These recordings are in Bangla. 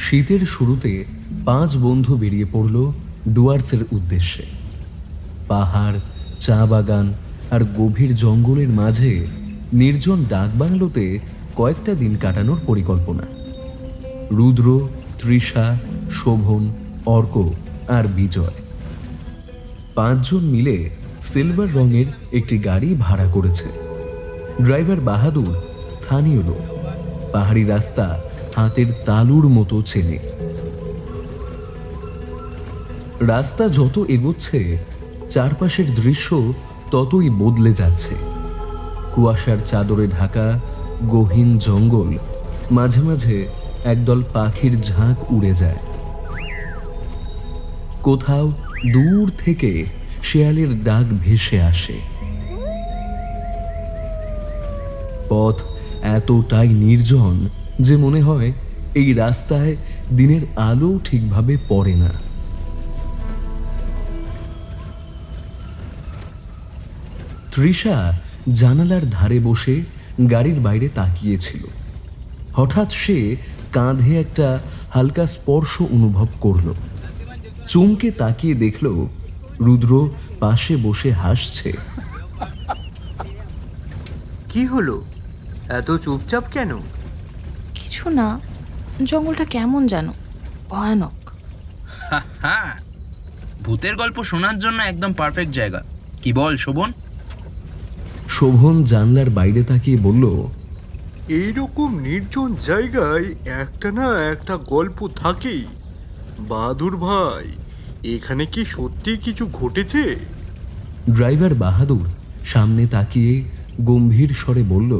শীতের শুরুতে 5 বন্ধু বেরিয়ে পড়ল ডুয়ার্সের উদ্দেশ্যে। পাহাড়, চা বাগান আর গভীর জঙ্গলের মাঝে নির্জন ডাকবাংলোতে কয়েকটা দিন কাটানোর পরিকল্পনা। রুদ্র, তৃষা, শোভন, অর্ক আর বিজয় 5 জন মিলে সিলভার রঙের একটি গাড়ি ভাড়া করেছে। ড্রাইভার বাহাদুর স্থানীয় লোক, পাহাড়ি রাস্তা হাতের তালুর মতো চেনে। রাস্তা যত এগোচ্ছে চারপাশের দৃশ্য ততই বদলে যাচ্ছে। কুয়াশার চাদরে ঢাকা গহীন জঙ্গল, মাঝে মাঝে একদল পাখির ঝাঁক উড়ে যায়। কোথাও দূর থেকে শেয়ালের ডাক ভেসে আসে। পথ এতটাই নির্জন যে মনে হয় এই রাস্তায় দিনের আলো ঠিকভাবে পড়ে না। তৃষা জানালার ধারে বসে গাড়ির বাইরে তাকিয়েছিল। হঠাৎ সে কাঁধে একটা হালকা স্পর্শ অনুভব করল। চমকে তাকিয়ে দেখল রুদ্র পাশে বসে হাসছে। কি হলো, এত চুপচাপ কেন? কিছু না, জঙ্গলটা কেমন জানো, ভয়ানক। হ্যাঁ, ভূতের গল্প শোনার জন্য একদম পারফেক্ট জায়গা। কি বল শোভন? শোভন জানলার বাইরে তাকিয়ে বলল, এইরকম নির্জন জায়গায় একটা না একটা গল্প থাকেই। বাহাদুর ভাই, এখানে কি সত্যি কিছু ঘটেছে? ড্রাইভার বাহাদুর সামনে তাকিয়ে গম্ভীর স্বরে বলল,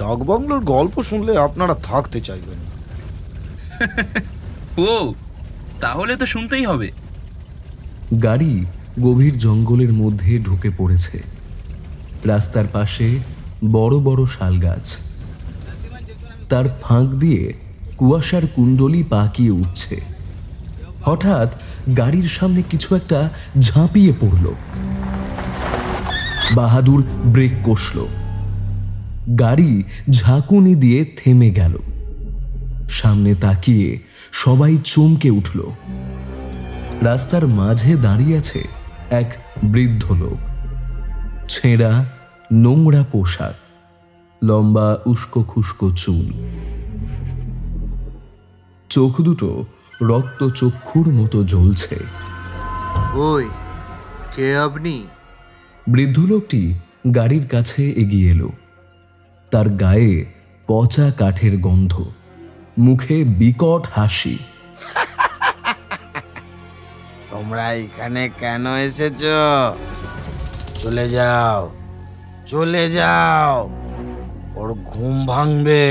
ডাকবাংলোর গল্প শুনলে আপনারা থাকতে চাইবেন না। ও, তাহলে তো শুনতেই হবে। গাড়ি গভীর জঙ্গলের মধ্যে ঢুকে পড়েছে। রাস্তার পাশে বড় বড় শাল গাছ, তার ফাঁক দিয়ে কুয়াশার কুণ্ডলি পাকিয়ে উঠছে। হঠাৎ গাড়ির সামনে কিছু একটা ঝাঁপিয়ে পড়ল। বাহাদুর ব্রেক কষল। গাড়ি ঝাঁকুনি দিয়ে থেমে গেল। সামনে তাকিয়ে সবাই চমকে উঠল। রাস্তার মাঝে দাঁড়িয়ে আছে এক বৃদ্ধ লোক। ছেঁড়া নোংরা পোশাক, লম্বা উস্কো খুস্কো চুল, চোখ দুটো রক্ত চক্ষুর মতো জ্বলছে। ওই, কে আপনি? বৃদ্ধ লোকটি গাড়ির কাছে এগিয়ে এলো। তার গায়ে পচা কাঠের গন্ধ, মুখে বিকট হাসি। তোমরা এখানে কেন এসেছ? চলে যাও, চলে যাও, ওর ঘুম ভাঙবে।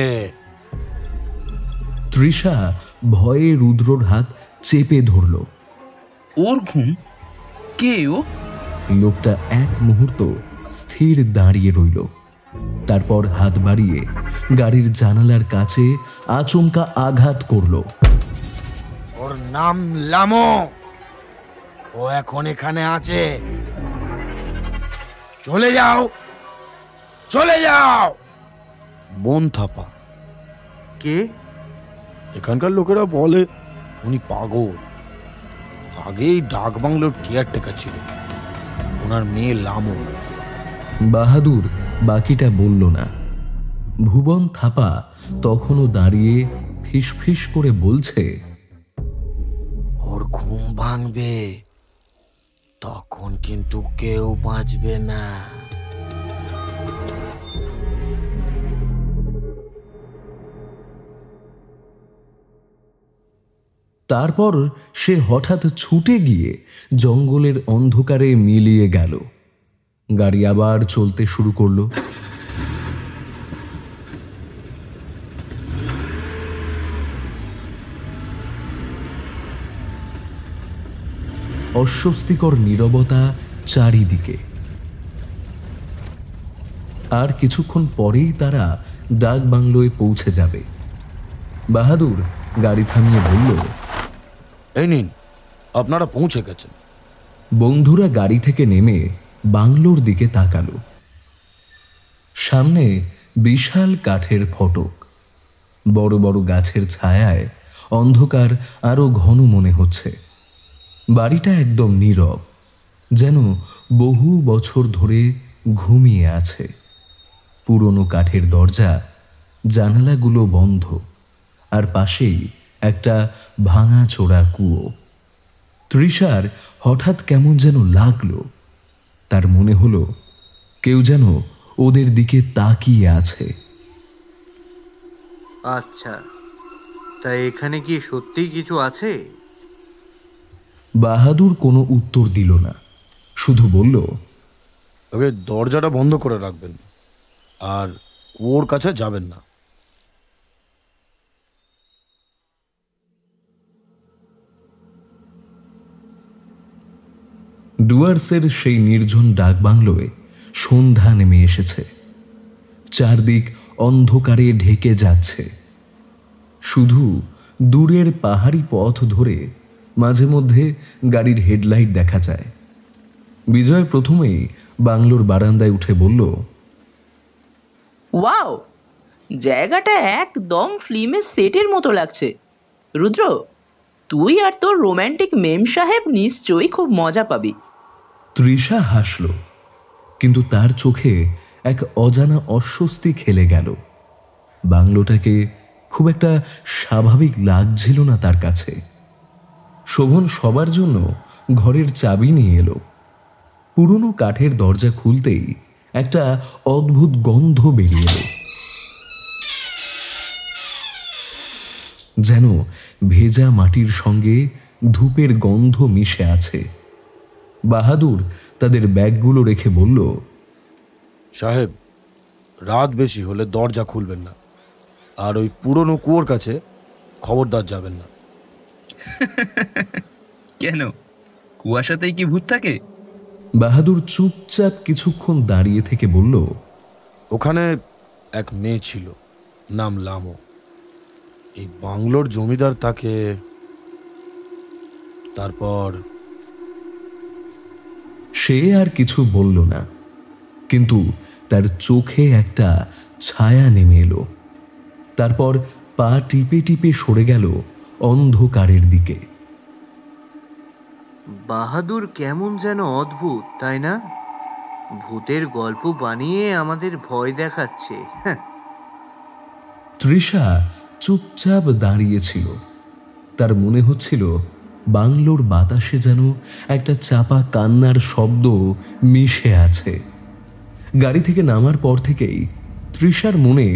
তৃষা ভয়ে রুদ্রর হাত চেপে ধরল। ওর ঘুম? কে ও? লোকটা এক মুহূর্ত স্থির দাঁড়িয়ে রইল, তারপর হাত বাড়িয়ে গাড়ির জানালার কাছে আচমকা আঘাত করল। ওর নাম লামো, ও এখন এখানে আছে। চলে যাও, চলে যাও। বন থাপা। কে? এখানকার লোকেরা বলে উনি পাগল। আগেই ডাকবাংলোর কেয়ারটেকার ছিল। ওনার মেয়ে লামো। বাহাদুর বাকিটা বলল না। ভুবন থাপা তখনও দাঁড়িয়ে ফিসফিস করে বলছে, ওর ঘুম ভাঙবে, তখন কিন্তু কেউ বাঁচবে না। তারপর সে হঠাৎ ছুটে গিয়ে জঙ্গলের অন্ধকারে মিলিয়ে গেল। গাড়ি আবার চলতে শুরু করলো। অস্বস্তিকর নীরবতা চারিদিকে। আর কিছুক্ষণ পরেই তারা ডাক বাংলোয় পৌঁছে যাবে। বাহাদুর গাড়ি থামিয়ে বলল, এই নিন, আপনারা পৌঁছে গেছেন। বন্ধুরা গাড়ি থেকে নেমে বাংলোর দিকে তাকালো। সামনে বিশাল কাঠের ফটক, বড় বড় গাছের ছায়ায় অন্ধকার আরো ঘন মনে হচ্ছে। বাড়িটা একদম নীরব, যেন বহু বছর ধরে ঘুমিয়ে আছে। পুরনো কাঠের দরজা, জানালাগুলো বন্ধ, আর পাশেই একটা ভাঙাচোরা কুয়ো। তৃষার হঠাৎ কেমন যেন লাগলো। তার মনে হলো কেউ যেন ওদের দিকে তাকিয়ে আছে। আচ্ছা, তা এখানে কি সত্যিই কিছু আছে? বাহাদুর কোনো উত্তর দিল না, শুধু বলল, তবে দরজাটা বন্ধ করে রাখবেন আর ওর কাছে যাবেন না। ডুয়ার্সের সেই নির্জন ডাকবাংলোয় সন্ধ্যা নেমে এসেছে। চারদিক অন্ধকারে ঢেকে যাচ্ছে। শুধু দূরের পাহাড়ি পথ ধরে মাঝে মধ্যে গাড়ির হেডলাইট দেখা যায়। বিজয় প্রথমেই বাংলোর বারান্দায় উঠে বলল, ওয়াও, জায়গাটা একদম ফিল্মের সেটের মতো লাগছে। রুদ্র, তুই আর তোর রোম্যান্টিক মেম সাহেব নিশ্চয়ই খুব মজা পাবি। তৃষা হাসল, কিন্তু তার চোখে এক অজানা অস্বস্তি খেলে গেল। বাংলোটাকে খুব একটা স্বাভাবিক লাগছিল না তার কাছে। শোভন সবার জন্য ঘরের চাবি নিয়ে এলো। পুরনো কাঠের দরজা খুলতেই একটা অদ্ভুত গন্ধ বেরিয়ে এলো, যেন ভেজা মাটির সঙ্গে ধূপের গন্ধ মিশে আছে। বাহাদুর তাদের ব্যাগগুলো রেখে বলল, সাহেব, রাত বেশি হলে দরজা খুলবেন না, আর ওই পুরনো কুয়োর কাছে খবরদার যাবেন না। কেন, কুয়াশাতেই কি ভূত থাকে? বাহাদুর চুপচাপ কিছুক্ষণ দাঁড়িয়ে থেকে বলল, ওখানে এক মেয়ে ছিল, নাম লামো। এই বাংলোর জমিদার তাকে। তারপর সে আর কিছু বলল না, কিন্তু তার চোখে একটা ছায়া নেমে এলো। তারপর পা টিপে টিপে সরে গেল অন্ধকারের দিকে। বাহাদুর কেমন যেন অদ্ভুত, তাই না? ভূতের গল্প বানিয়ে আমাদের ভয় দেখাচ্ছে। হ্যাঁ। তৃষা চুপচাপ দাঁড়িয়েছিল। তার মনে হচ্ছিল বাংলোর বাতাসে যেন একটা চাপা কান্নার শব্দ মিশে আছে। গাড়ি থেকে নামার পর থেকেই তৃষার মনে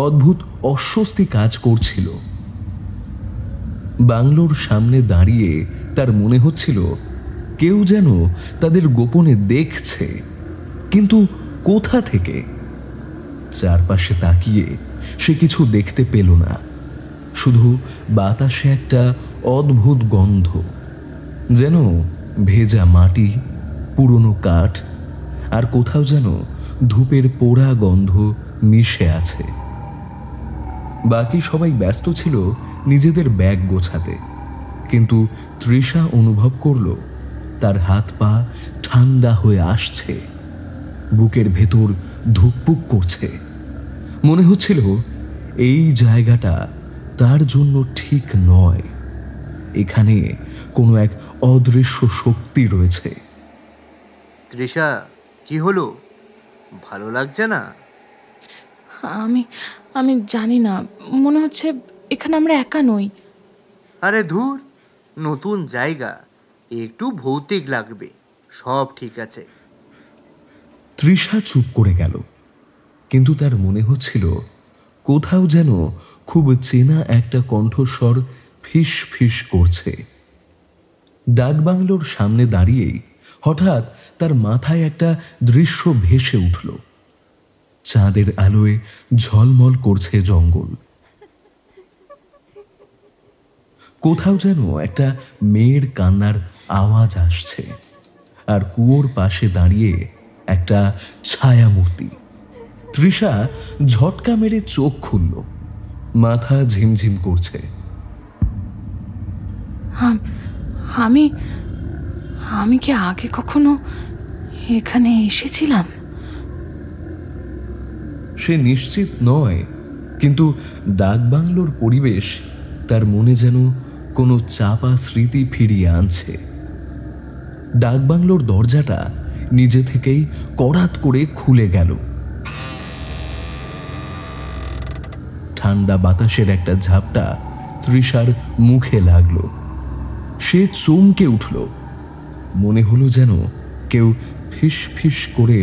অদ্ভুত অস্বস্তি কাজ করছিল। বাংলোর সামনে দাঁড়িয়ে তার মনে হচ্ছিল কেউ যেন তাদের গোপনে দেখছে, কিন্তু কোথা থেকে? চারপাশে তাকিয়ে সে কিছু দেখতে পেল না, শুধু বাতাসে একটা অদ্ভুত গন্ধ, যেন ভেজা মাটি, পুরনো কাঠ, আর কোথাও যেন ধূপের পোড়া গন্ধ মিশে আছে। বাকি সবাই ব্যস্ত ছিল নিজেদের ব্যাগ গোছাতে, কিন্তু তৃষা অনুভব করল তার হাত পা ঠান্ডা হয়ে আসছে, বুকের ভেতর ধুকপুক করছে। মনে হচ্ছিল এই জায়গাটা তার জন্য ঠিক নয়। এখানে কোনো এক অদৃশ্য শক্তি রয়েছে। তৃষা, কি হলো? ভালো লাগছে না? আমি আমি জানি না, মনে হচ্ছে এখানে আমরা একা নই। আরে ধুর, নতুন জায়গা, একটু ভৌতিক লাগবে, সব ঠিক আছে। তৃষা চুপ করে গেল, কিন্তু তার মনে হচ্ছিল কোথাও যেন খুব চেনা একটা কণ্ঠস্বর ফিস ফিস করছে। ডাকবাংলোর সামনে দাঁড়িয়েই হঠাৎ তার মাথায় একটা দৃশ্য ভেসে উঠল। চাঁদের আলোয় ঝলমল করছে জঙ্গল। কোথাও যেন একটা মেয়ের কান্নার আওয়াজ আসছে, আর কুয়োর পাশে দাঁড়িয়ে একটা ছায়া মূর্তি। তৃষা ঝটকা মেরে চোখ খুলল, মাথা ঝিমঝিম করছে। আমি আমি কি আগে কখনো এখানে এসেছিলাম? সে নিশ্চিত নয়, কিন্তু ডাকবাংলোর পরিবেশ তার মনে যেন কোনো চাপা স্মৃতি ফিরিয়ে আনছে। ডাকবাংলোর দরজাটা নিজে থেকেই কড়াত করে খুলে গেল। ঠান্ডা বাতাসের একটা ঝাপটা তৃষার মুখে লাগলো। সে চমকে উঠল। মনে হলো যেন কেউ ফিস ফিস করে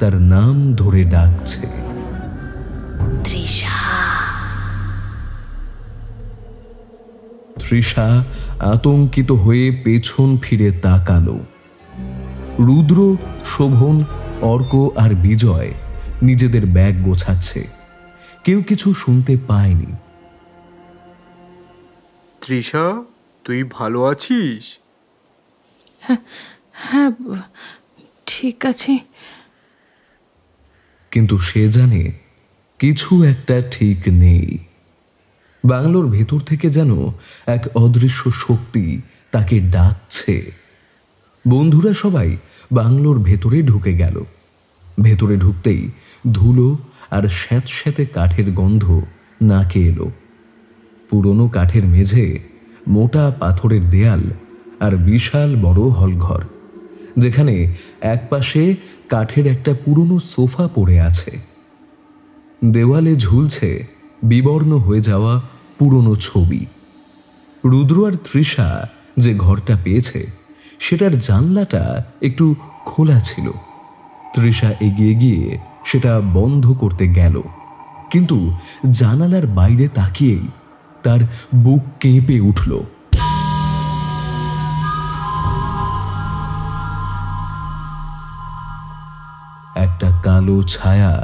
তার নাম ধরে ডাকছে। তৃষা আতঙ্কিত হয়ে পেছন ফিরে তাকালো। রুদ্র, শোভন, অর্ক আর বিজয় নিজেদের ব্যাগ গোছাচ্ছে। কেউ কিছু শুনতে পায়নি। তৃষা, তুই ভালো আছিস? হ্যাঁ, ঠিক আছে। কিন্তু সে জানে কিছু একটা ঠিক নেই। বাংলোর ভেতর থেকে যেন এক অদৃশ্য শক্তি তাকে ডাকছে। বন্ধুরা সবাই বাংলোর ভেতরে ঢুকে গেল। ভেতরে ঢুকতেই ধুলো আর স্যাঁতস্যাঁতে কাঠের গন্ধ নাকে এলো। পুরনো কাঠের মেঝে, মোটা পাথরের দেয়াল আর বিশাল বড় হলঘর, যেখানে একপাশে কাঠের একটা পুরনো সোফা পড়ে আছে। দেওয়ালে ঝুলছে বিবর্ণ হয়ে যাওয়া পুরনো ছবি। রুদ্র আর তৃষা যে ঘরটা পেয়েছে সেটার জানলাটা একটু খোলা ছিল। তৃষা এগিয়ে গিয়ে সেটা বন্ধ করতে গেল, কিন্তু জানালার বাইরে তাকিয়েই তার বুক কেঁপে উঠল। একটা কালো ছায়া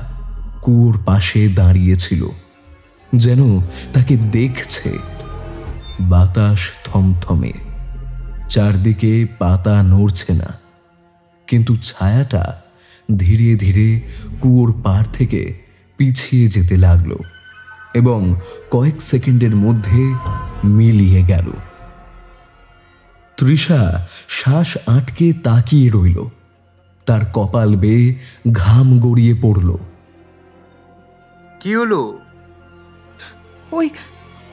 কুয়োর পাশে দাঁড়িয়েছিল, যেন তাকে দেখছে। বাতাস থমথমে, চারদিকে পাতা নড়ছে না, কিন্তু ছায়াটা ধীরে ধীরে কুয়োর পার থেকে পিছিয়ে যেতে লাগলো এবং কয়েক সেকেন্ডের মধ্যে মিলিয়ে গেল। তৃষা শ্বাস আটকে তাকিয়ে রইল। তার কপাল বেয়ে ঘাম গড়িয়ে পড়ল। কি হলো? ওই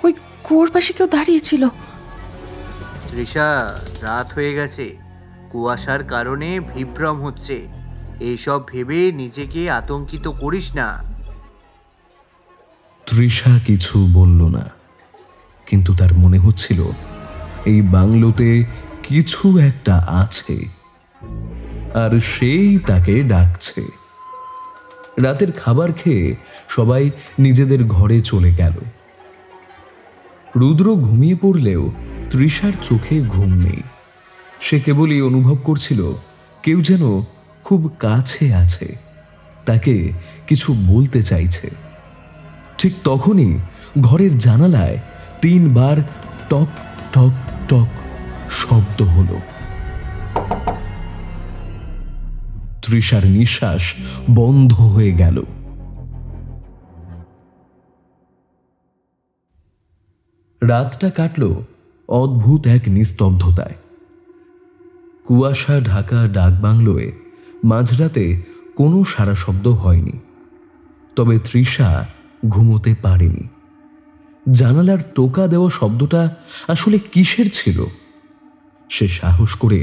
ওই কুয়োর পাশে কেউ দাঁড়িয়েছিল। তৃষা, রাত হয়ে গেছে, কুয়াশার কারণে বিভ্রম হচ্ছে। এইসব ভেবে নিজেকে আতঙ্কিত করিস না। তৃষা কিছু বলল না, কিন্তু তার মনে হচ্ছিল এই বাংলোতে কিছু একটা আছে, আর সেই তাকে ডাকছে। রাতের খাবার খেয়ে সবাই নিজেদের ঘরে চলে গেল। রুদ্র ঘুমিয়ে পড়লেও তৃষার চোখে ঘুম নেই। সে কেবলই অনুভব করছিল কেউ যেন খুব কাছে আছে, তাকে কিছু বলতে চাইছে। ঠিক তখনই ঘরের জানালায় 3 বার টক টক টক শব্দ হলো। তৃষার নিঃশ্বাস বন্ধ হয়ে গেল। রাতটা কাটল অদ্ভুত এক নিস্তব্ধতায়। কুয়াশা ঢাকা ডাকবাংলোয় মাঝরাতে কোনো সারা শব্দ হয়নি, তবে তৃষা ঘুমোতে পারেনি। জানালার টোকা দেওয়া শব্দটা আসলে কিসের ছিল? সে সাহস করে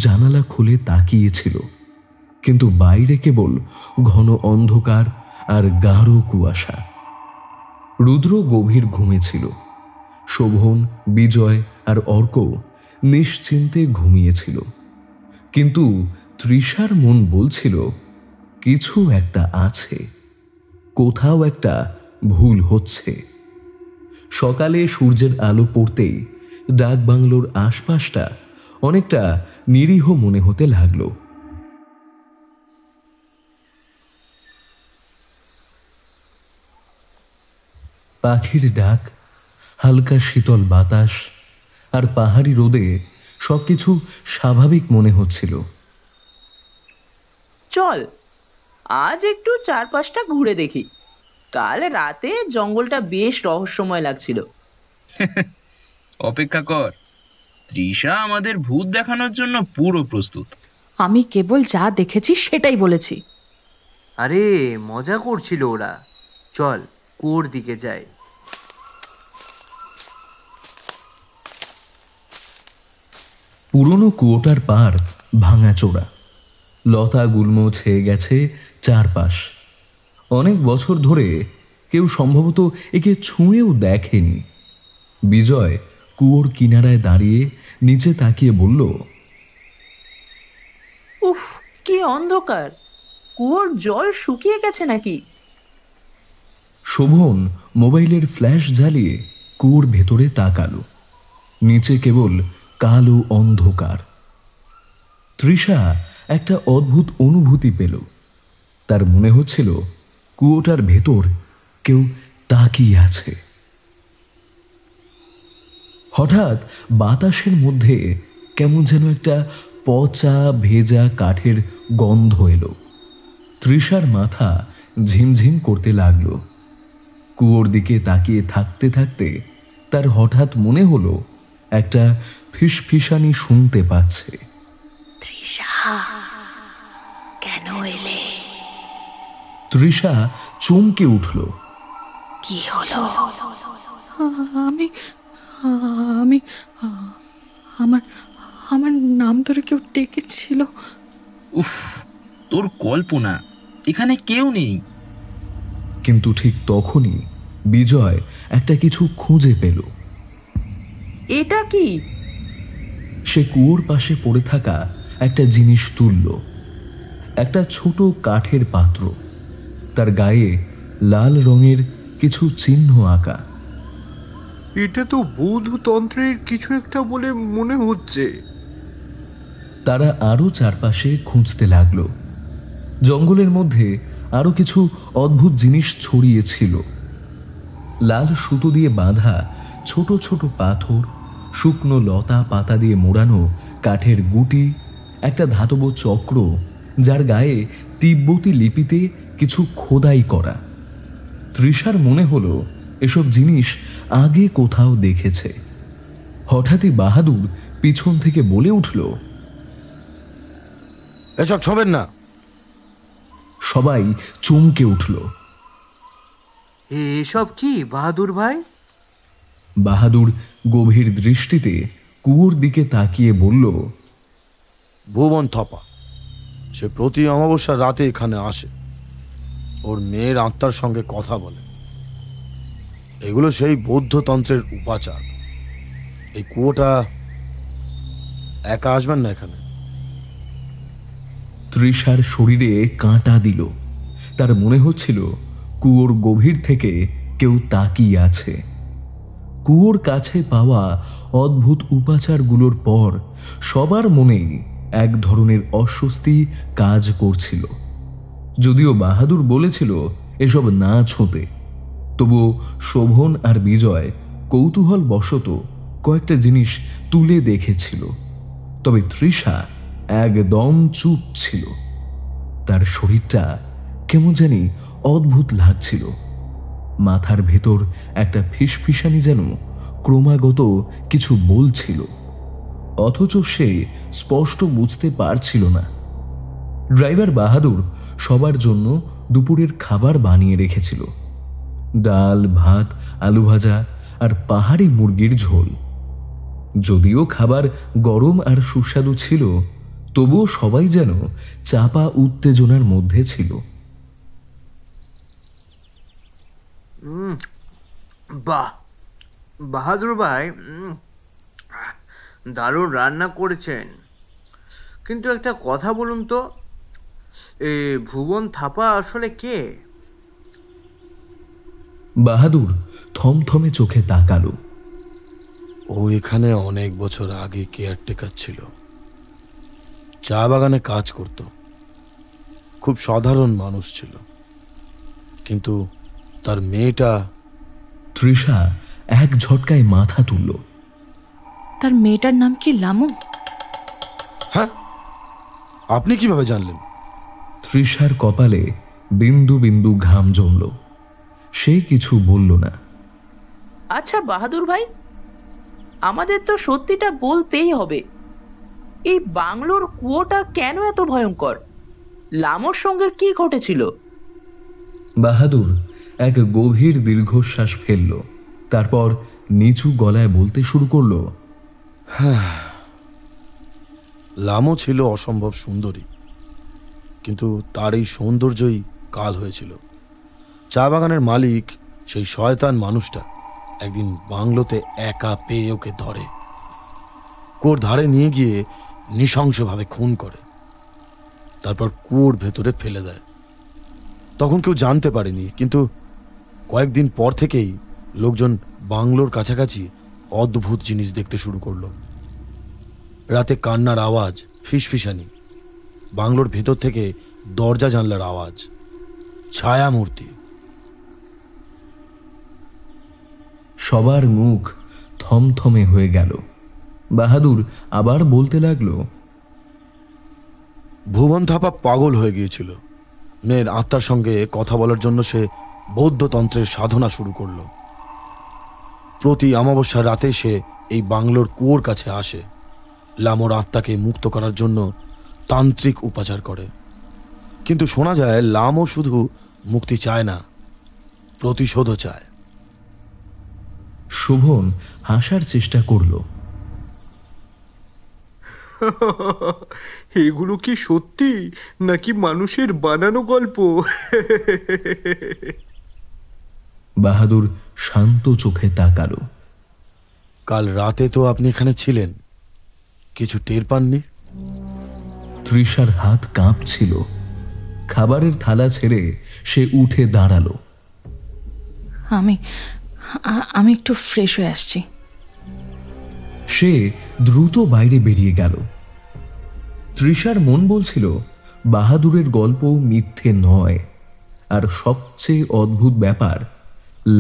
জানালা খুলে তাকিয়েছিল, কিন্তু বাইরে কেবল ঘন অন্ধকার আর গাঢ় কুয়াশা। রুদ্র গভীর ঘুমেছিল। শোভন, বিজয় আর অর্ক নিশ্চিন্তে ঘুমিয়েছিল, কিন্তু তৃষার মন বলছিল কিছু একটা আছে, কোথাও একটা ভুল হচ্ছে। সকালে সূর্যের আলো পড়তেই ডাকবাংলোর আশপাশটা অনেকটা নিরীহ মনে হতে লাগলো। পাখির ডাক, হালকা শীতল বাতাস আর পাহাড়ি রোদে সবকিছু স্বাভাবিক মনে হচ্ছিল। চল আজ একটু চারপাশটা ঘুরে দেখি। কাল রাতে জঙ্গলটা বেশ রহস্যময় লাগছিল। অপেক্ষা কর, তৃষা আমাদের ভূত দেখানোর জন্য পুরো প্রস্তুত। আমি কেবল যা দেখেছি সেটাই বলেছি। আরে মজা করছিল ওরা। চল কুয়োর দিকে যায়। পুরনো কুয়োটার পার ভাঙাচোরা, লতা গুল্ম ছেয়ে গেছে চারপাশ। অনেক বছর ধরে কেউ সম্ভবত একে ছুঁয়েও দেখেনি। বিজয় কুয়োর কিনারায় দাঁড়িয়ে নিচে তাকিয়ে বলল, উফ, কি অন্ধকার! কুয়োর জল শুকিয়ে গেছে নাকি? শোভন মোবাইলের ফ্ল্যাশ জ্বালিয়ে কুয়োর ভেতরে তাকালো। নিচে কেবল কালো অন্ধকার। তৃষা একটা অদ্ভুত অনুভূতি পেল। তার মনে হচ্ছিল কুয়োটার ভেতর কেউ তাকিয়ে আছে। হঠাৎ বাতাসের মধ্যে কেমন যেন একটা পচা ভেজা কাঠের গন্ধ এলো। তৃষার মাথা ঝিমঝিম করতে লাগলো। কুয়োর দিকে তাকিয়ে থাকতে থাকতে তার হঠাৎ মনে হলো একটা ফিসফিসানি শুনতে পাচ্ছে। তৃষা, কেন এলে? তৃষা চমকে উঠল। কি হলো? আমি আমি আমার আমার নাম ধরে কেউ ডেকেছিল। উফ, তোর কল্পনা, এখানে কেউ নেই। কিন্তু ঠিক তখনই বিজয় একটা কিছু খুঁজে পেল। এটা কি? সে কুয়োর পাশে পড়ে থাকা একটা জিনিস তুলল। একটা ছোট কাঠের পাত্র, তার গায়ে লাল রঙের কিছু চিহ্ন আঁকা। এটা তো বৌদ্ধতন্ত্রের কিছু একটা বলে মনে হচ্ছে। তারা আরো চারপাশে খুঁজতে লাগলো। জঙ্গলের মধ্যে আরো কিছু অদ্ভুত জিনিস ছড়িয়ে ছিল। লাল সুতো দিয়ে বাঁধা ছোট ছোট পাথর, শুকনো লতা পাতা দিয়ে মোড়ানো কাঠের গুটি, একটা ধাতব চক্র যার গায়ে তিব্বতী লিপিতে কিছু খোদাই করা। তৃষার মনে হলো এসব জিনিস আগে কোথাও দেখেছে। হঠাৎই বাহাদুর পিছন থেকে বলে উঠল, এসব ছবেন না। সবাই চমকে উঠল। এসব কি বাহাদুর ভাই? বাহাদুর গভীর দৃষ্টিতে কুয়োর দিকে তাকিয়ে বলল, ভুবন থপা। সে প্রতি অমাবস্যার রাতে এখানে আসে, ওর মেয়ের আত্মার সঙ্গে কথা বলে। এগুলো সেই বৌদ্ধতন্ত্রের উপাচার। এই কুয়োটা একা আসবেন না এখানে। তৃষার শরীরে কাঁটা দিল। তার মনে হচ্ছিল কুয়োর গভীর থেকে কেউ তাকিয়ে আছে। কুয়োর কাছে পাওয়া অদ্ভুত উপাচারগুলোর পর সবার মনেই এক ধরনের অস্বস্তি কাজ করছিল। যদিও বাহাদুর বলেছিল এসব না ছোঁতে, তবুও শোভন আর বিজয় কৌতূহল বশত কয়েকটা জিনিস তুলে দেখেছিল। তবে তৃষা একদম চুপ ছিল। তার শরীরটা কেমন জানি অদ্ভুত লাগছিল। মাথার ভেতর একটা ফিসফিসানি যেন ক্রমাগত কিছু বলছিল, অথচ সে স্পষ্ট বুঝতে পারছিল না। ড্রাইভার বাহাদুর সবার জন্য দুপুরের খাবার বানিয়ে রেখেছিল। ডাল, ভাত, আলু ভাজা আর পাহাড়ি মুরগির ঝোল। যদিও খাবার গরম আর সুস্বাদু ছিল, তবুও সবাই যেন চাপা উত্তেজনার মধ্যে ছিল। বাহ, বাহাদুর ভাই দারুণ রান্না করেছেন। কিন্তু একটা কথা বলুন তো, এ ভুবন থাপা আসলে কে? বাহাদুর থমথমে চোখে তাকালো। ও এখানে অনেক বছর আগে কেয়ারটেকার ছিল। চা বাগানে কাজ করত। খুব সাধারণ মানুষ ছিল, কিন্তু তার মেয়েটা। তৃষা এক ঝটকায় মাথা তুলল। তার মেয়েটার নাম কি লামু? হ্যাঁ, আপনি কিভাবে জানলেন? তৃষার কপালে বিন্দু বিন্দু ঘাম জমল। সে কিছু বলল না। আচ্ছা বাহাদুর ভাই, আমাদের তো সত্যিটা বলতেই হবে। এই বাংলোর কুয়োটা কেন এত ভয়ঙ্কর? লামোর সঙ্গে কি ঘটেছিল? বাহাদুর এক গভীর দীর্ঘশ্বাস ফেলল, তারপর নিচু গলায় বলতে শুরু করলো, লামো ছিল অসম্ভব সুন্দরী, কিন্তু তার এই সৌন্দর্যই কাল হয়েছিল। চা বাগানের মালিক, সেই শয়তান মানুষটা, একদিন বাংলোতে একা পেয়ে ওকে ধরে, কুয়োর ধারে নিয়ে গিয়ে নৃশংসভাবে খুন করে, তারপর কুয়োর ভেতরে ফেলে দেয়। তখন কেউ জানতে পারেনি, কিন্তু কয়েকদিন পর থেকেই লোকজন বাংলোর কাছাকাছি অদ্ভুত জিনিস দেখতে শুরু করলো। রাতে কান্নার আওয়াজ, ফিসফিসানি, বাংলোর ভেতর থেকে দরজা জানলার আওয়াজ, ছায়ামূর্তি। সবার মুখ থমথমে হয়ে গেল। বাহাদুর আবার বলতে লাগলো, ভুবন থাপা পাগল হয়ে গিয়েছিল। মেয়ের আত্মার সঙ্গে কথা বলার জন্য সে বৌদ্ধতন্ত্রের সাধনা শুরু করলো। প্রতি অমাবস্যার রাতে সে এই বাংলোর কুয়োর কাছে আসে, লামোর আত্মাকে মুক্ত করার জন্য তান্ত্রিক উপাচার করে। কিন্তু শোনা যায় লামো শুধু মুক্তি চায় না, প্রতিশোধও চায়। শোভন হাসার চেষ্টা করল। এগুলো কি সত্যি নাকি মানুষের বানানো গল্প? বাহাদুর শান্ত চোখে তাকালো। কাল রাতে তো আপনি এখানে ছিলেন, কিছু টের পাননি? তৃষার হাত কাঁপছিল। খাবারের থালা ছেড়ে সে উঠে দাঁড়ালো। আমি একটু ফ্রেশ হয়ে আসছি। সে দ্রুত বাইরে বেরিয়ে গেল। তৃষার মন বলছিল বাহাদুরের গল্প মিথ্যে নয়, আর সবচেয়ে অদ্ভুত ব্যাপার,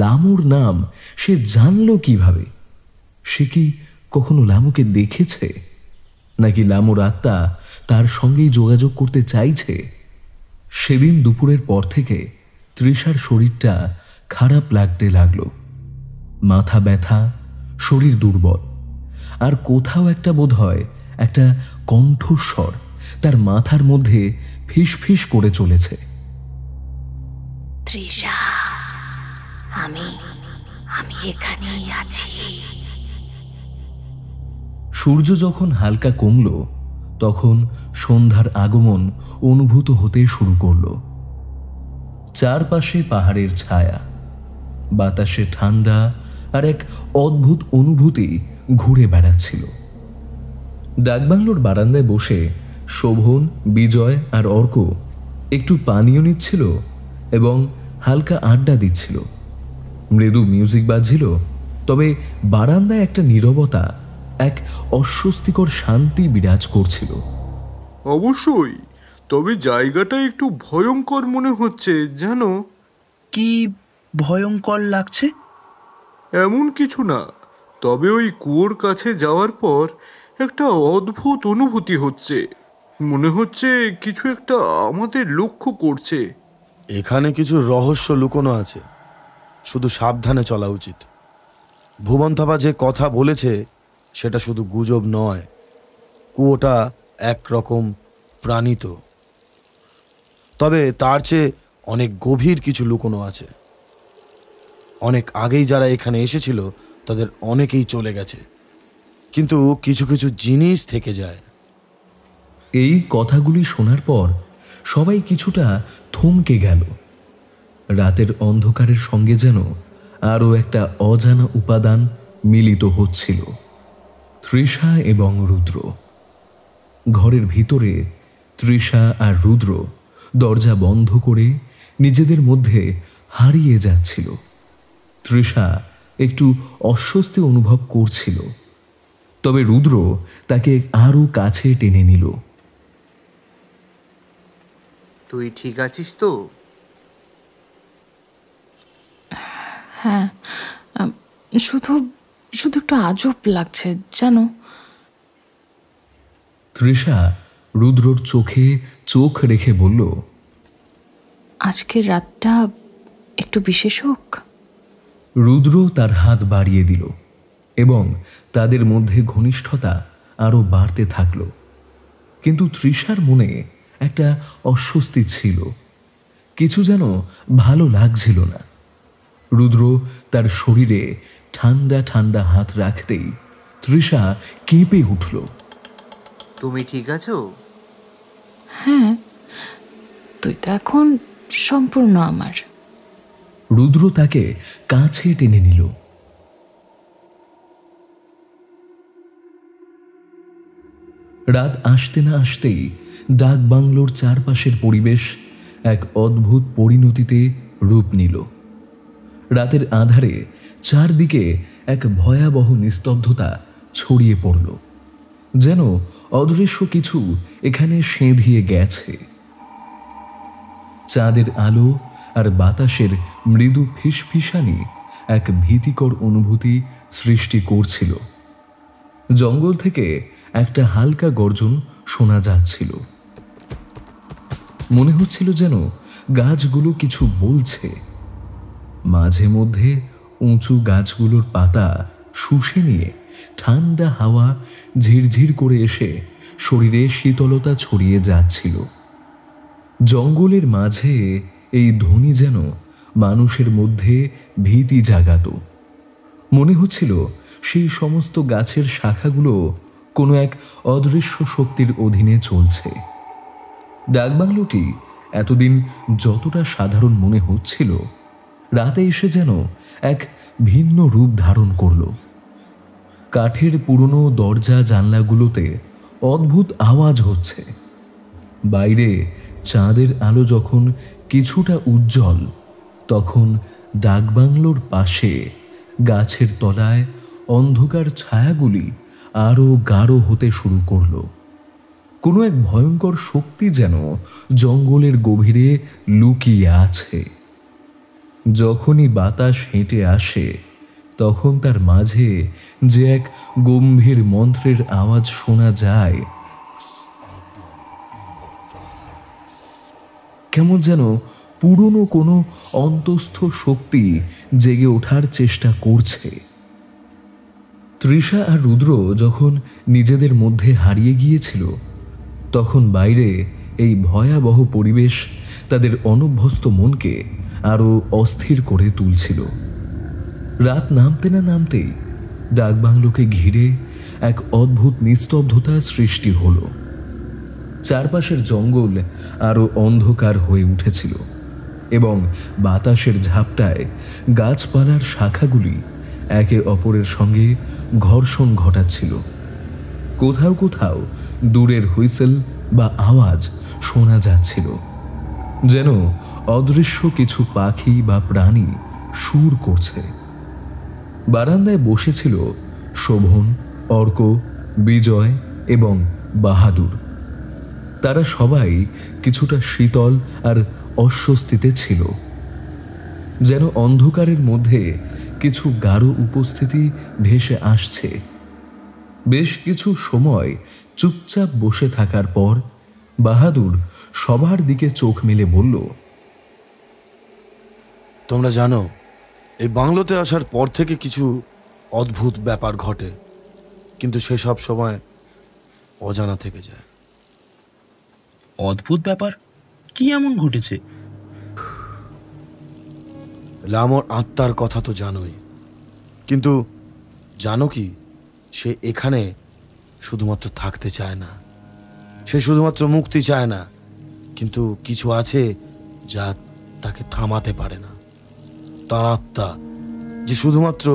লামুর নাম সে জানল কিভাবে? সে কি কখনো লামুকে দেখেছে, নাকি লামুর আত্মা তার সঙ্গেই যোগাযোগ করতে চাইছে? সেদিন দুপুরের পর থেকে তৃষার শরীরটা খারাপ লাগতে লাগলো। মাথা ব্যথা, শরীর দুর্বল, আর কোথাও একটা বোধ হয় একটা কণ্ঠস্বর তার মাথার মধ্যে ফিসফিস করে চলেছে। তৃষা, আমি এখানেই আছি। সূর্য যখন হালকা কমল, তখন সন্ধ্যার আগমন অনুভূত হতে শুরু করল। চারপাশে পাহাড়ের ছায়া, বাতাসে ঠান্ডা, আর এক অদ্ভুত অনুভূতি ঘুরে বেড়াচ্ছিল। ডাকবাংলোর বারান্দায় বসে শোভন, বিজয় আর অর্ক একটু পানীয় নিচ্ছিল এবং হালকা আড্ডা দিচ্ছিল। মৃদু মিউজিক বাজছিল, তবে বারান্দায় একটা নীরবতা, এক অস্বস্তিকর শান্তি বিরাজ করছিল। অবশ্যই, তবে জায়গাটা একটু ভয়ঙ্কর মনে হচ্ছে, জানো? কি ভয়ঙ্কর লাগছে? এমন কিছু না, তবে ওই কুয়োর কাছে যাওয়ার পর একটা অদ্ভুত অনুভূতি হচ্ছে। মনে হচ্ছে কিছু একটা আমাদের লক্ষ্য করছে। এখানে কিছু রহস্য লুকোনো আছে, শুধু সাবধানে চলা উচিত। ভুবন থাপা যে কথা বলেছে সেটা শুধু গুজব নয়, কুয়োটা একরকম প্রাণিত, তবে তার চেয়ে অনেক গভীর কিছু লুকোনো আছে। অনেক আগেই যারা এখানে এসেছিল তাদের অনেকেই চলে গেছে, কিন্তু কিছু কিছু জিনিস থেকে যায়। এই কথাগুলি শোনার পর সবাই কিছুটা থমকে গেল। রাতের অন্ধকারের সঙ্গে যেন আরও একটা অজানা উপাদান মিলিত হচ্ছিল, তৃষা এবং রুদ্র। ঘরের ভিতরে তৃষা আর রুদ্র দরজা বন্ধ করে নিজেদের মধ্যে হারিয়ে যাচ্ছিল। তৃষা একটু অস্বস্তি অনুভব করছিল, তবে রুদ্র তাকে আরও কাছে টেনে নিল। তুই ঠিক আছিস তো? হ্যাঁ, শুধু একটু আজব লাগছে, জানো। তৃষা রুদ্রর চোখে চোখ রেখে বলল, আজকের রাতটা একটু বিশেষ হোক। রুদ্র তার হাত বাড়িয়ে দিল এবং তাদের মধ্যে ঘনিষ্ঠতা আরও বাড়তে থাকল। কিন্তু তৃষার মনে একটা অস্বস্তি ছিল, কিছু যেন ভালো লাগছিল না। রুদ্র তার শরীরে ঠান্ডা ঠান্ডা হাত রাখতেই তৃষা কেঁপে উঠল। তুমি ঠিক আছো? হ্যাঁ, তুই তো এখন সম্পূর্ণ আমার। রুদ্র তাকে কাছে টেনে নিল। রাত আসতে না আসতেই ডাক বাংলোর চারপাশের পরিবেশ এক অদ্ভুত পরিণতিতে রূপ নিল। রাতের আধারে চারদিকে এক ভয়াবহ নিস্তব্ধতা ছড়িয়ে পড়ল, যেন অদৃশ্য কিছু এখানে সেঁধিয়ে গেছে। চাঁদের আলো আর বাতাসের মৃদু ফিসফিসানি এক ভীতিকর অনুভূতি সৃষ্টি করছিল। জঙ্গল থেকে একটা হালকা গর্জন শোনা যাচ্ছিল। মনে হচ্ছিল যেন গাছগুলো কিছু বলছে। মাঝে মধ্যে উঁচু গাছগুলোর পাতা শুষে নিয়ে ঠান্ডা হাওয়া ঝিরঝির করে এসে শরীরে শীতলতা ছড়িয়ে যাচ্ছিল। জঙ্গলের মাঝে এই ধ্বনি যেন মানুষের মধ্যে ভীতি জাগাত। মনে হচ্ছিল সেই সমস্ত গাছের শাখাগুলো কোনো এক অদৃশ্য শক্তির অধীনে চলছে। ডাকবাংলোটি এতদিন যতটা সাধারণ মনে হচ্ছিল, রাতে এসে যেন এক ভিন্ন রূপ ধারণ করল। কাঠের পুরনো দরজা জানলাগুলোতে অদ্ভুত আওয়াজ হচ্ছে। বাইরে চাঁদের আলো যখন কিছুটা উজ্জ্বল, তখন ডাকবাংলোর পাশে গাছের তলায় অন্ধকার ছায়াগুলি আরও গাঢ় হতে শুরু করল। কোনো এক ভয়ঙ্কর শক্তি যেন জঙ্গলের গভীরে লুকিয়ে আছে। যখনই বাতাস হেঁটে আসে, তখন তার মাঝে যে এক গম্ভীর মন্ত্রের আওয়াজ শোনা যায়, কেমন যেন পুরনো কোনো অন্তস্থ শক্তি জেগে ওঠার চেষ্টা করছে। তৃষা আর রুদ্র যখন নিজেদের মধ্যে হারিয়ে গিয়েছিল, তখন বাইরে এই ভয়াবহ পরিবেশ তাদের অনভ্যস্ত মনকে আরও অস্থির করে তুলছিল। রাত নামতে না নামতেই ডাকবাংলোকে ঘিরে এক অদ্ভুত নিস্তব্ধতা সৃষ্টি হলো। চারপাশের জঙ্গল আরও অন্ধকার হয়ে উঠেছিল এবং বাতাসের ঝাপটায় গাছপালার শাখাগুলি একে অপরের সঙ্গে ঘর্ষণ ঘটাচ্ছিল। কোথাও কোথাও দূরের হুইসেল বা আওয়াজ শোনা যাচ্ছিল, যেন অদৃশ্য কিছু পাখি বা প্রাণী সুর করছে। বারান্দায় বসেছিল শোভন, অর্ক, বিজয় এবং বাহাদুর। তারা সবাই কিছুটা শীতল আর অস্বস্তিতে ছিল, যেন অন্ধকারের মধ্যে কিছু গাঢ় উপস্থিতি ভেসে আসছে। বেশ কিছু সময় চুপচাপ বসে থাকার পর বাহাদুর সবার দিকে চোখ মেলে বলল, তোমরা জানো, এই বাংলোতে আসার পর থেকে কিছু অদ্ভুত ব্যাপার ঘটে, কিন্তু সেসব সময় অজানা থেকে যায়। অদ্ভুত ব্যাপার? কি এমন ঘটেছে? লামোর আত্মার কথা তো জানোই, কিন্তু জানো কি, সে এখানে শুধুমাত্র থাকতে চায় না, সে শুধুমাত্র মুক্তি চায় না, কিন্তু কিছু আছে যা তাকে থামাতে পারে না। তার আত্মা যে শুধুমাত্র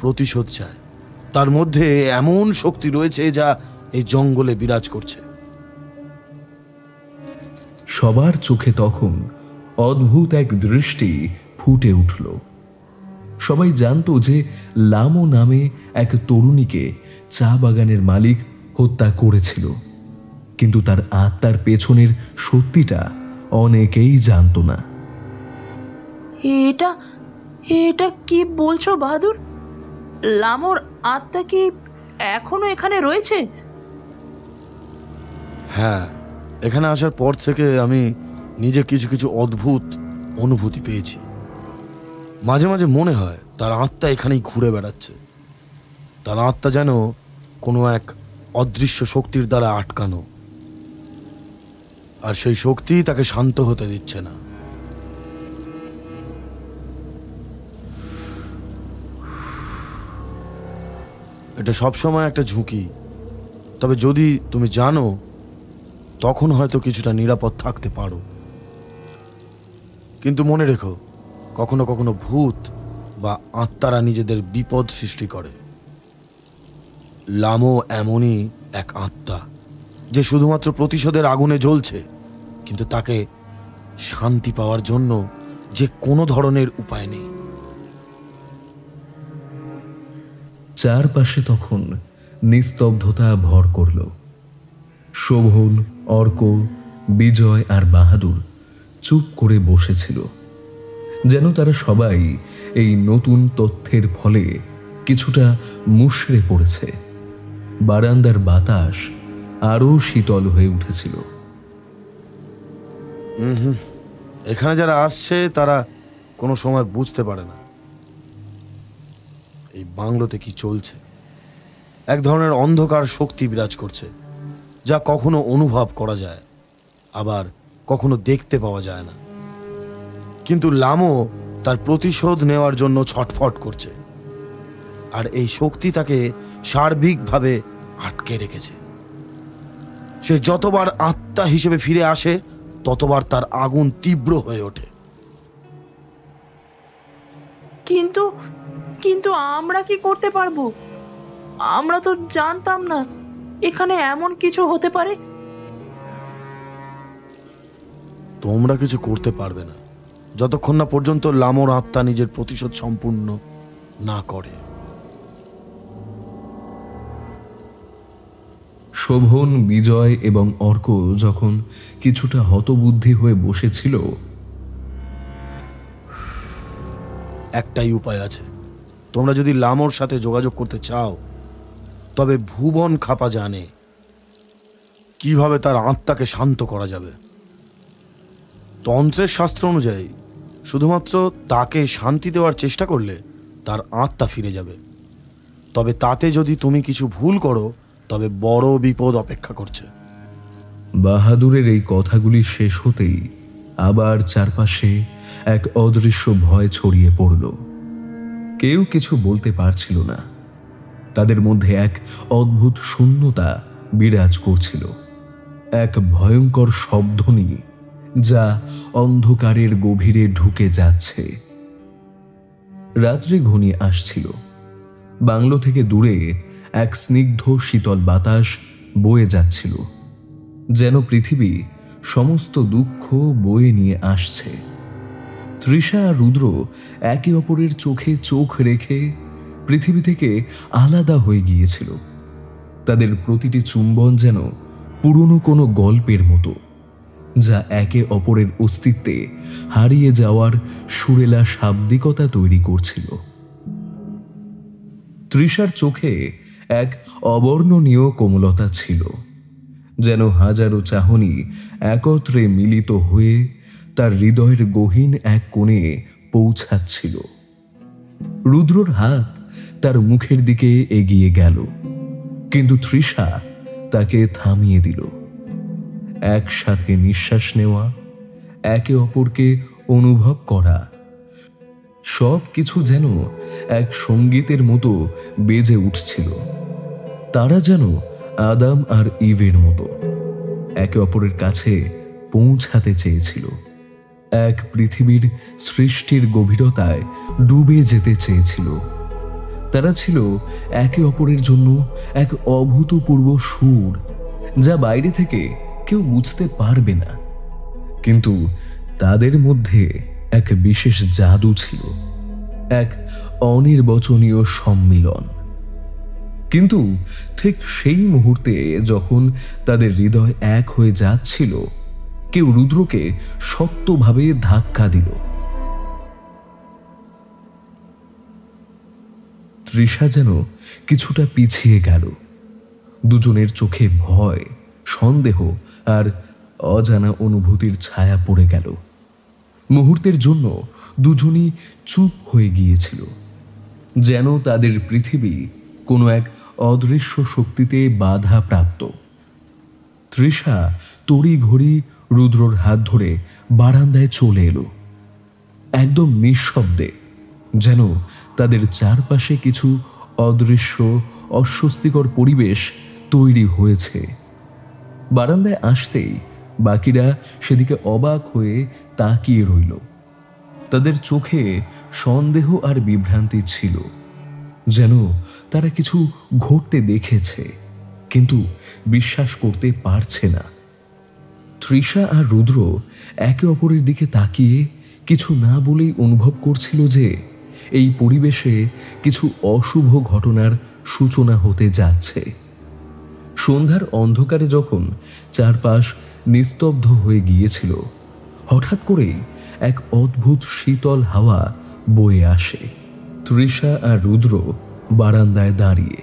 প্রতিশোধ চায়, তার মধ্যে এমন শক্তি রয়েছে যা এই জঙ্গলে বিরাজ করছে। সবার চোখে তখন অদ্ভুত এক দৃষ্টি ফুটে উঠল। সবাই জানতো যে লামো নামে এক তরুণীকে চা বাগানের মালিক হত্যা করেছিল, কিন্তু তার আত্মার পেছনের সত্যিটা অনেকেই জানতো না। এটা এটা কি বলছো বাহাদুর? লামোর আত্মা কি এখনো এখানে রয়েছে? হ্যাঁ, এখানে আসার পর থেকে আমি নিজে কিছু কিছু অদ্ভুত অনুভূতি পেয়েছি। মাঝে মাঝে মনে হয় তার আত্মা এখানেই ঘুরে বেড়াচ্ছে। তার আত্মা যেন কোনো এক অদৃশ্য শক্তির দ্বারা আটকানো, আর সেই শক্তি তাকে শান্ত হতে দিচ্ছে না। এটা সবসময় একটা ঝুঁকি, তবে যদি তুমি জানো তখন হয়তো কিছুটা নিরাপদ থাকতে পারো। কিন্তু মনে রেখো, কখনো কখনো ভূত বা আত্মারা নিজেদের বিপদ সৃষ্টি করে। লামো এমনই এক আত্মা যে শুধুমাত্র প্রতিশোধের আগুনে জ্বলছে, কিন্তু তাকে শান্তি পাওয়ার জন্য যে কোনো ধরনের উপায় নেই। চারপাশে তখন নিস্তব্ধতা ভর করল। শোভন, অর্ক, বিজয় আর বাহাদুর চুপ করে বসেছিল, যেন তারা সবাই এই নতুন তথ্যের ফলে কিছুটা মুষড়ে পড়েছে। বারান্দার বাতাস আরও শীতল হয়ে উঠেছিল। এখানে যারা আসছে তারা কোনো সময় বুঝতে পারে না এই বাংলোতে কি চলছে। এক ধরনের অন্ধকার শক্তি বিরাজ করছে, যা কখনো অনুভব করা যায়, আবার কখনো দেখতে পাওয়া যায় না। কিন্তু লামো তার প্রতিশোধ নেওয়ার জন্য ছটফট করছে, আর এই শক্তি তাকে সার্বিকভাবে আটকে রেখেছে। সে যতবার আত্মা হিসেবে ফিরে আসে, ততবার তার আগুন তীব্র হয়ে ওঠে। কিন্তু কিন্তু আমরা কি করতে পারবো? আমরা তো জানতাম না এখানে এমন কিছু হতে পারে। তোমরা কিছু করতে পারবে না যতক্ষণ না পর্যন্ত লামোর আত্মা নিজের প্রতিশোধ সম্পূর্ণ না করে। শোভন, বিজয় এবং অর্ক যখন কিছুটা হতবুদ্ধি হয়ে বসেছিল, একটাই উপায় আছে। তোমরা যদি লামোর সাথে যোগাযোগ করতে চাও, তবে ভুবন খাপা জানে কিভাবে তার আত্মাকে শান্ত করা যাবে। তন্ত্রের শাস্ত্র অনুযায়ী শুধুমাত্র তাকে শান্তি দেওয়ার চেষ্টা করলে তার আত্মা ফিরে যাবে। তবে তাতে যদি তুমি কিছু ভুল করো, তবে বড় বিপদ অপেক্ষা করছে। বাহাদুরের এই কথাগুলি শেষ হতেই আবার চারপাশে এক অদৃশ্য ভয় ছড়িয়ে পড়ল। কেউ কিছু বলতে পারছিল না। তাদের মধ্যে এক অদ্ভুত শূন্যতা বিরাজ করছিল, এক ভয়ঙ্কর শব্দধ্বনি যা অন্ধকারের গভীরে ঢুকে যাচ্ছে। রাত্রি ঘনিয়ে আসছিল। বাংলো থেকে দূরে এক স্নিগ্ধ শীতল বাতাস বয়ে যাচ্ছিল, যেন পৃথিবী সমস্ত দুঃখ বয়ে নিয়ে আসছে। তৃষা আর রুদ্র একে অপরের চোখে চোখ রেখে পৃথিবী থেকে আলাদা হয়ে গিয়েছিল। তাদের প্রতিটি চুম্বন যেন পুরনো কোনো গল্পের মতো, যা একে অপরের অস্তিত্বে হারিয়ে যাওয়ার সুরেলা শাব্দিকতা তৈরি করছিল। তৃষার চোখে এক অবর্ণনীয় কোমলতা ছিল, যেন হাজারো চাহনি একত্রে মিলিত হয়ে তার হৃদয়ের গহীন এক কোণে পৌঁছাচ্ছিল। রুদ্রর হাত তার মুখের দিকে এগিয়ে গেল, কিন্তু তৃষা তাকে থামিয়ে দিল। একসাথে নিঃশ্বাস নেওয়া, একে অপরকে অনুভব করা, সব কিছু যেন এক সঙ্গীতের মতো বেজে উঠছিল। তারা যেন আদাম আর ইভের মতো একে অপরের কাছে পৌঁছাতে চেয়েছিল, এক পৃথিবীর সৃষ্টির গভীরতায় ডুবে যেতে চেয়েছিল। তারা ছিল একে অপরের জন্য এক অভূতপূর্ব সুর, যা বাইরে থেকে কেউ বুঝতে পারবে না, কিন্তু তাদের মধ্যে এক বিশেষ জাদু ছিল, এক অনির্বচনীয় সম্মিলন। কিন্তু ঠিক সেই মুহূর্তে যখন তাদের হৃদয় এক হয়ে যাচ্ছিল, কেউ রুদ্রকে শক্তভাবে ধাক্কা দিল। তৃষা যেন কিছুটা পিছিয়ে গেল। দুজনের চোখে ভয়, সন্দেহ আর অজানা অনুভূতির ছায়া পড়ে গেল। মুহূর্তের জন্য দুজনই চুপ হয়ে গিয়েছিল, যেন তাদের পৃথিবী কোনো এক অদৃশ্য শক্তিতে বাধা প্রাপ্ত। তৃষা তড়িঘড়ি রুদ্রর হাত ধরে বারান্দায় চলে এলো, একদম নিঃশব্দে, যেন তাদের চারপাশে কিছু অদৃশ্য অস্বস্তিকর পরিবেশ তৈরি হয়েছে। বারান্দায় আসতেই বাকিরা সেদিকে অবাক হয়ে তাকিয়ে রইল। তাদের চোখে সন্দেহ আর বিভ্রান্তি ছিল, যেন তারা কিছু ঘটতে দেখেছে কিন্তু বিশ্বাস করতে পারছে না। তৃষা আর রুদ্র একে অপরের দিকে তাকিয়ে কিছু না বলেই অনুভব করছিল যে এই পরিবেশে কিছু অশুভ ঘটনার সূচনা হতে যাচ্ছে। সন্ধ্যার অন্ধকারে যখন চারপাশ নিস্তব্ধ হয়ে গিয়েছিল, হঠাৎ করেই এক অদ্ভুত শীতল হাওয়া বয়ে আসে। তৃষা আর রুদ্র বারান্দায় দাঁড়িয়ে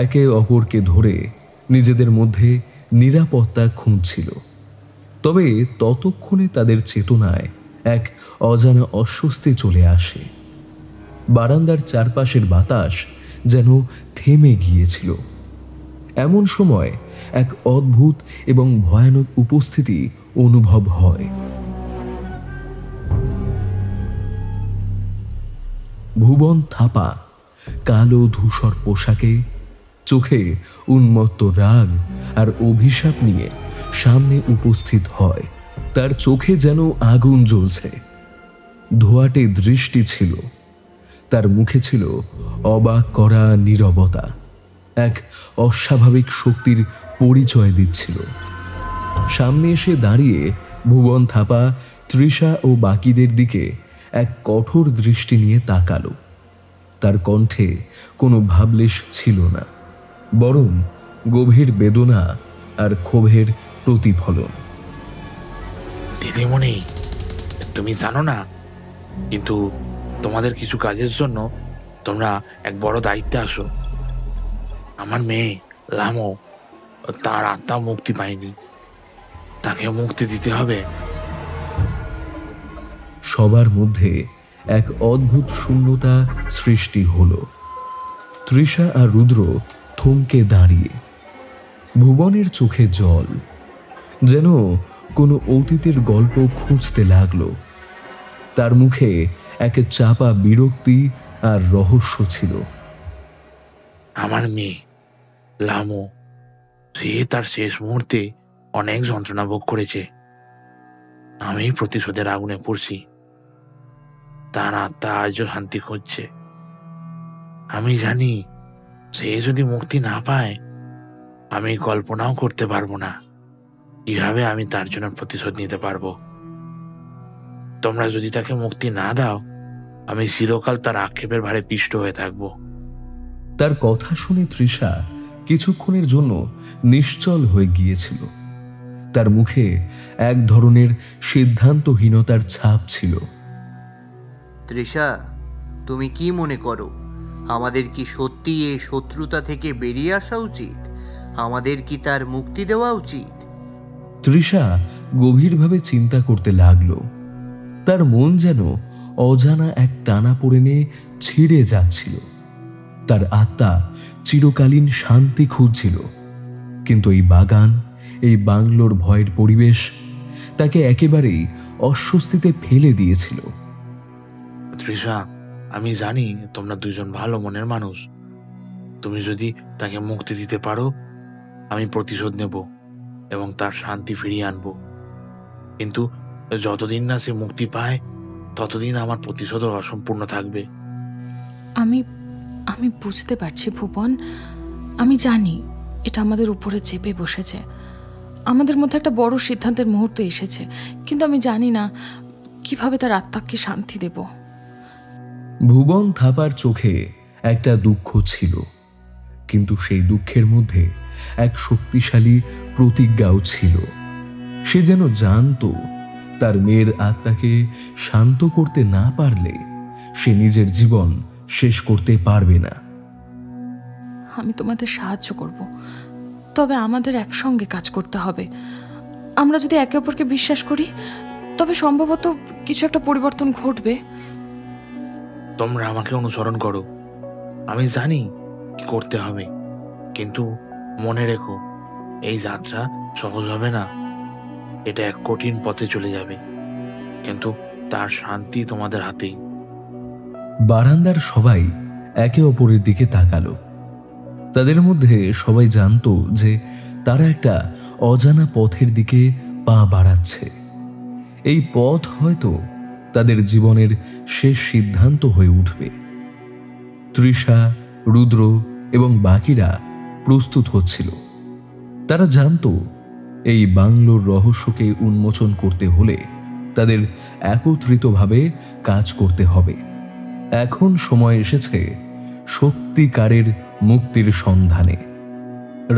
একে অপরকে ধরে নিজেদের মধ্যে নিরাপত্তা খুঁজছিল। তবে ততক্ষণে তাদের চেতনায় এক অজানা অস্বস্তি চলে আসে। বারান্দার চারপাশের বাতাস যেন থেমে গিয়েছিল। এমন সময় এক অদ্ভুত এবং ভয়ানক উপস্থিতি অনুভব হয়। ভুবন থাপা কালো ধূসর পোশাকে, চোখে উন্মত্ত রাগ আর অভিশাপ নিয়ে সামনে উপস্থিত হয়। তার চোখে যেন আগুন জ্বলছে, ধোঁয়াটে দৃষ্টি ছিল, তার মুখে ছিল অবাক করা নীরবতা, এক অস্বাভাবিক শক্তির পরিচয় দিচ্ছিল। সামনে এসে দাঁড়িয়ে ভুবন থাপা তৃষা ও বাকিদের দিকে এক কঠোর দৃষ্টি নিয়ে তাকালো। তার কণ্ঠে কোনো ভাবলেশ ছিল না, বরং গভীর বেদনা আর ক্ষোভের প্রতিফলন। দিদিমণি, তুমি জানো না, কিন্তু তোমাদের কিছু কাজের জন্য তোমরা এক বড় দায়িত্বে আসো। আমার মেয়ে লামো, তার আত্মা মুক্তি পায়নি, তাকে মুক্তি দিতে হবে। সবার মধ্যে এক অদ্ভুত শূন্যতা সৃষ্টি হলো। তৃষা আর রুদ্র থমকে দাঁড়িয়ে। ভুবনের চোখে জল, যেন কোনো অতীতের গল্প খুঁজতে লাগলো। তার মুখে এক চাপা বিরক্তি আর রহস্য ছিল। আমার মেয়ে লামো, সে তার শেষ মুহূর্তে অনেক যন্ত্রণা ভোগ করেছে। আমি প্রতিশোধের আগুনে পড়ছি। তার আত্মা আজও শান্তি খুঁজছে। আমি জানি সে যদি মুক্তি না পায়, আমি কল্পনাও করতে পারবো না কিভাবে আমি তার জন্য প্রতিশোধ নিতে পারবো। তোমরা যদি তাকে মুক্তি না দাও, আমি চিরকাল তার আক্ষেপের ভারে পিষ্ট হয়ে থাকবো। তার কথা শুনে তৃষা কিছুক্ষণের জন্য নিশ্চল হয়ে গিয়েছিল। তার মুখে এক ধরনের সিদ্ধান্তহীনতার ছাপ ছিল। তৃষা, তুমি কি মনে করো, আমাদের কি সত্যি এই শত্রুতা থেকে বেরিয়ে আসা উচিত? আমাদের কি তার মুক্তি দেওয়া উচিত? তৃষা গভীরভাবে চিন্তা করতে লাগলো। তার মন যেন অজানা এক টানাপোড়েনে ছিঁড়ে যাচ্ছিল। তার আত্মা চিরকালীন শান্তি খুঁজছিল, কিন্তু এই বাগান, এই বাংলোর ভয়ের পরিবেশ তাকে একেবারেই অস্বস্তিতে ফেলে দিয়েছিল। তৃষা, আমি জানি তোমরা দুজন ভালো মনের মানুষ। তুমি যদি তাকে মুক্তি দিতে পারো, আমি প্রতিশোধ নেব এবং তার শান্তি ফিরিয়ে আনবো। কিন্তু যতদিন না সে মুক্তি পায়, ততদিন আমার প্রতিশোধও অসম্পূর্ণ থাকবে। আমি আমি বুঝতে পারছি ভুবন, আমি জানি এটা আমাদের উপরে চেপে বসেছে। আমাদের মধ্যে একটা বড় সিদ্ধান্তের মুহূর্ত এসেছে, কিন্তু আমি জানি না কিভাবে তার আত্মাকে শান্তি দেব। ভুবন থাপার চোখে একটা দুঃখ ছিল, কিন্তু সেই দুঃখের মধ্যে এক শক্তিশালী প্রতিজ্ঞাও ছিল। সে যেন জানতো তার মেয়ের আত্মাকে শান্ত করতে না পারলে সে নিজের জীবন শেষ করতে পারবে না। আমি তোমাদের সাহায্য করব, তবে আমাদের একসঙ্গে কাজ করতে হবে। আমরা যদি একে অপরকে বিশ্বাস করি, তবে সম্ভবত কিছু একটা পরিবর্তন ঘটবে। তোমরা আমাকে অনুসরণ করো, আমি জানি কি করতে হবে। কিন্তু মনে রেখো, এই যাত্রা সহজ হবে না। এটা এক কঠিন পথে চলে যাবে, কিন্তু তার শান্তি তোমাদের হাতেই। বারান্দার সবাই একে অপরের দিকে তাকালো। তাদের মধ্যে সবাই জানতো যে তারা একটা অজানা পথের দিকে পা বাড়াচ্ছে। এই পথ হয়তো তাদের জীবনের শেষ সিদ্ধান্ত হয়ে উঠবে। তৃষা, রুদ্র এবং বাকিরা প্রস্তুত হচ্ছিল। তারা জানতো এই বাংলোর রহস্যকে উন্মোচন করতে হলে তাদের একত্রিতভাবে কাজ করতে হবে। এখন সময় এসেছে সত্যিকারের মুক্তির সন্ধানে।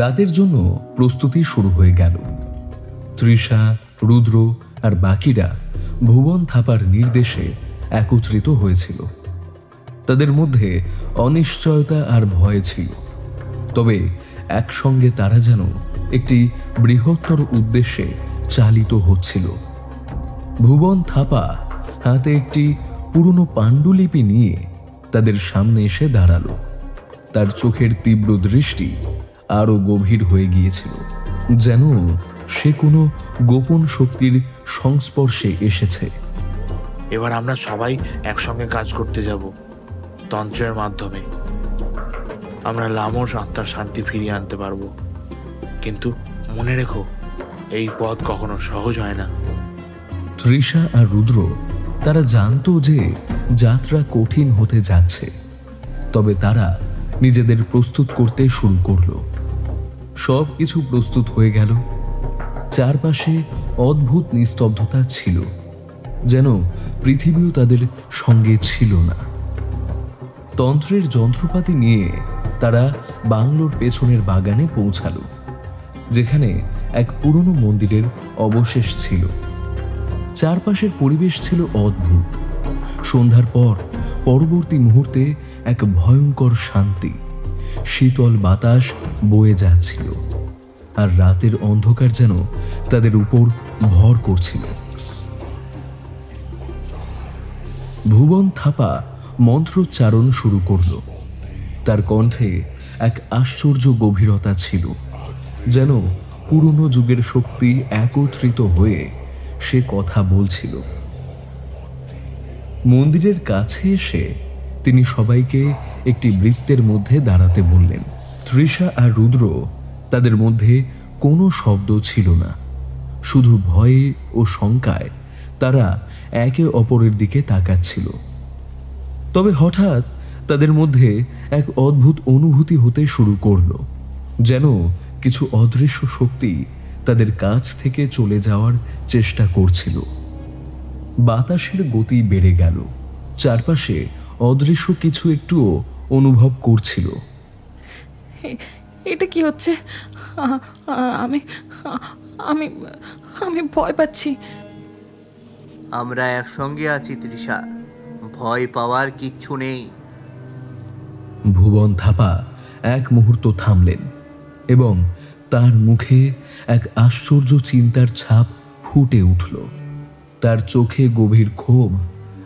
রাতের জন্য প্রস্তুতি শুরু হয়ে গেল। তৃষা, রুদ্র আর বাকিরা ভুবন থাপার নির্দেশে একত্রিত হয়েছিল। তাদের মধ্যে অনিশ্চয়তা আর ভয় ছিল, তবে একসঙ্গে তারা যেন একটি বৃহত্তর উদ্দেশ্যে চালিত হচ্ছিল। ভুবন থাপা হাতে একটি পুরনো পাণ্ডুলিপি নিয়ে তাদের সামনে এসে দাঁড়ালো। তার চোখের তীব্র দৃষ্টি আরো গভীর হয়ে গিয়েছিল, যেন সে কোনো গোপন শক্তির সংস্পর্শে এসেছে। এবার আমরা সবাই একসঙ্গে কাজ করতে যাব। তন্ত্রের মাধ্যমে আমরা লামোর আত্মার শান্তি ফিরিয়ে আনতে পারবো। কিন্তু মনে রেখো, এই পথ কখনো সহজ হয় না। তৃষা আর রুদ্র তারা জানতো যে যাত্রা কঠিন হতে যাচ্ছে, তবে তারা নিজেদের প্রস্তুত করতে শুরু করলো। সব কিছু প্রস্তুত হয়ে গেল। চারপাশে অদ্ভুত নিস্তব্ধতা ছিল, যেন পৃথিবীও তাদের সঙ্গে ছিল না। তন্ত্রের যন্ত্রপাতি নিয়ে তারা বাংলোর পেছনের বাগানে পৌঁছালো, যেখানে এক পুরনো মন্দিরের অবশেষ ছিল। চারপাশের পরিবেশ ছিল অদ্ভুত। সন্ধ্যার পর পরবর্তী মুহূর্তে এক ভয়ঙ্কর শান্তি, শীতল বাতাস বয়ে যাচ্ছিল, আর রাতের অন্ধকার যেন তাদের উপর ভর করছিল। ভুবন থাপা মন্ত্রোচ্চারণ শুরু করল। তার কণ্ঠে এক আশ্চর্য গভীরতা ছিল, যেন পুরনো যুগের শক্তি একত্রিত হয়ে সে কথা বলছিল। মন্দিরের কাছে এসে তিনি সবাইকে একটি বৃত্তের মধ্যে দাঁড়াতে বললেন। তৃষা আর রুদ্র, তাদের মধ্যে কোনো শব্দ ছিল না, শুধু ভয়ে ও শঙ্কায় তারা একে অপরের দিকে তাকাচ্ছিল। তবে হঠাৎ তাদের মধ্যে এক অদ্ভুত অনুভূতি হতে শুরু করলো, যেন কিছু অদৃশ্য শক্তি তাদের কাছ থেকে চলে যাওয়ার চেষ্টা করছিল। বাতাসের গতি বেড়ে গেল। চারপাশে অদৃশ্য কিছু একটুও অনুভব করছিল। এটা কি হচ্ছে? আমি আমি আমি ভয় পাচ্ছি। আমরা একসঙ্গে আছি তৃষা, ভয় পাওয়ার কিচ্ছু নেই। ভুবন থাপা এক মুহূর্ত থামলেন এবং তার মুখে এক আশ্চর্য চিন্তার ছাপ ফুটে উঠল। তার চোখে গভীর ক্ষোভ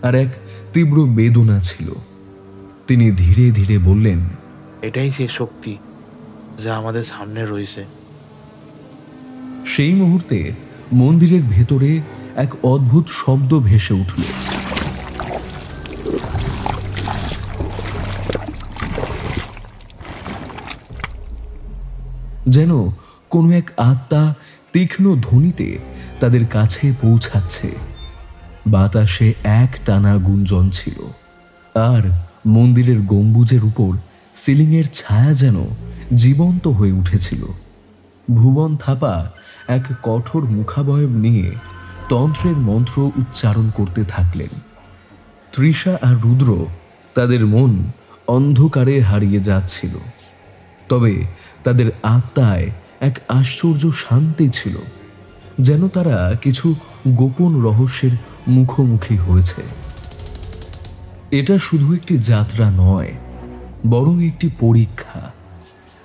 আর এক তীব্র বেদনা ছিল। তিনি ধীরে ধীরে বললেন, এটাই সে শক্তি যা আমাদের সামনে রয়েছে। সেই মুহূর্তে মন্দিরের ভেতরে এক অদ্ভুত শব্দ ভেসে উঠল। যেন কোনো এক আত্মা তীক্ষ্ণ ধ্বনিতে তাদের কাছে পৌঁছাচ্ছে। বাতাসে এক টানা গুঞ্জন ছিল, আর মন্দিরের গম্বুজের উপর সিলিংয়ের ছায়া যেন জীবন্ত হয়ে উঠেছিল। ভুবন থাপা এক কঠোর মুখাবয়ব নিয়ে তন্ত্রের মন্ত্র উচ্চারণ করতে থাকলেন। তৃষা আর রুদ্র, তাদের মন অন্ধকারে হারিয়ে যাচ্ছিল, তবে তাদের আত্মায় এক আশ্চর্য শান্তি ছিল, যেন তারা কিছু গোপন রহস্যের মুখোমুখি হয়েছে। এটা শুধু একটি যাত্রা নয়, বরং একটি পরীক্ষা,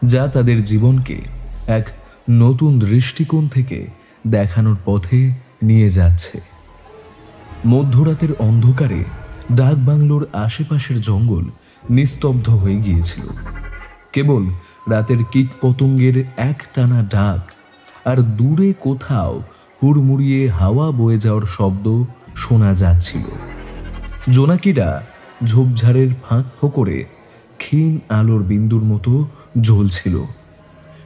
যা তাদের জীবনকে এক নতুন দৃষ্টিকোণ থেকে দেখানোর পথে নিয়ে যাচ্ছে। মধ্যরাতের অন্ধকারে ডাকবাংলোর আশেপাশের জঙ্গল নিস্তব্ধ হয়ে গিয়েছিল। কেবল রাতের কীটপতঙ্গের এক টানা ডাক আর দূরে কোথাও হুড়মুড়িয়ে হাওয়া বয়ে যাওয়ার শব্দ শোনা যাচ্ছিল। জোনাকিরা ঝোপঝাড়ের ফাঁক ফোকরে ক্ষীণ আলোর বিন্দুর মতো জ্বলছিল।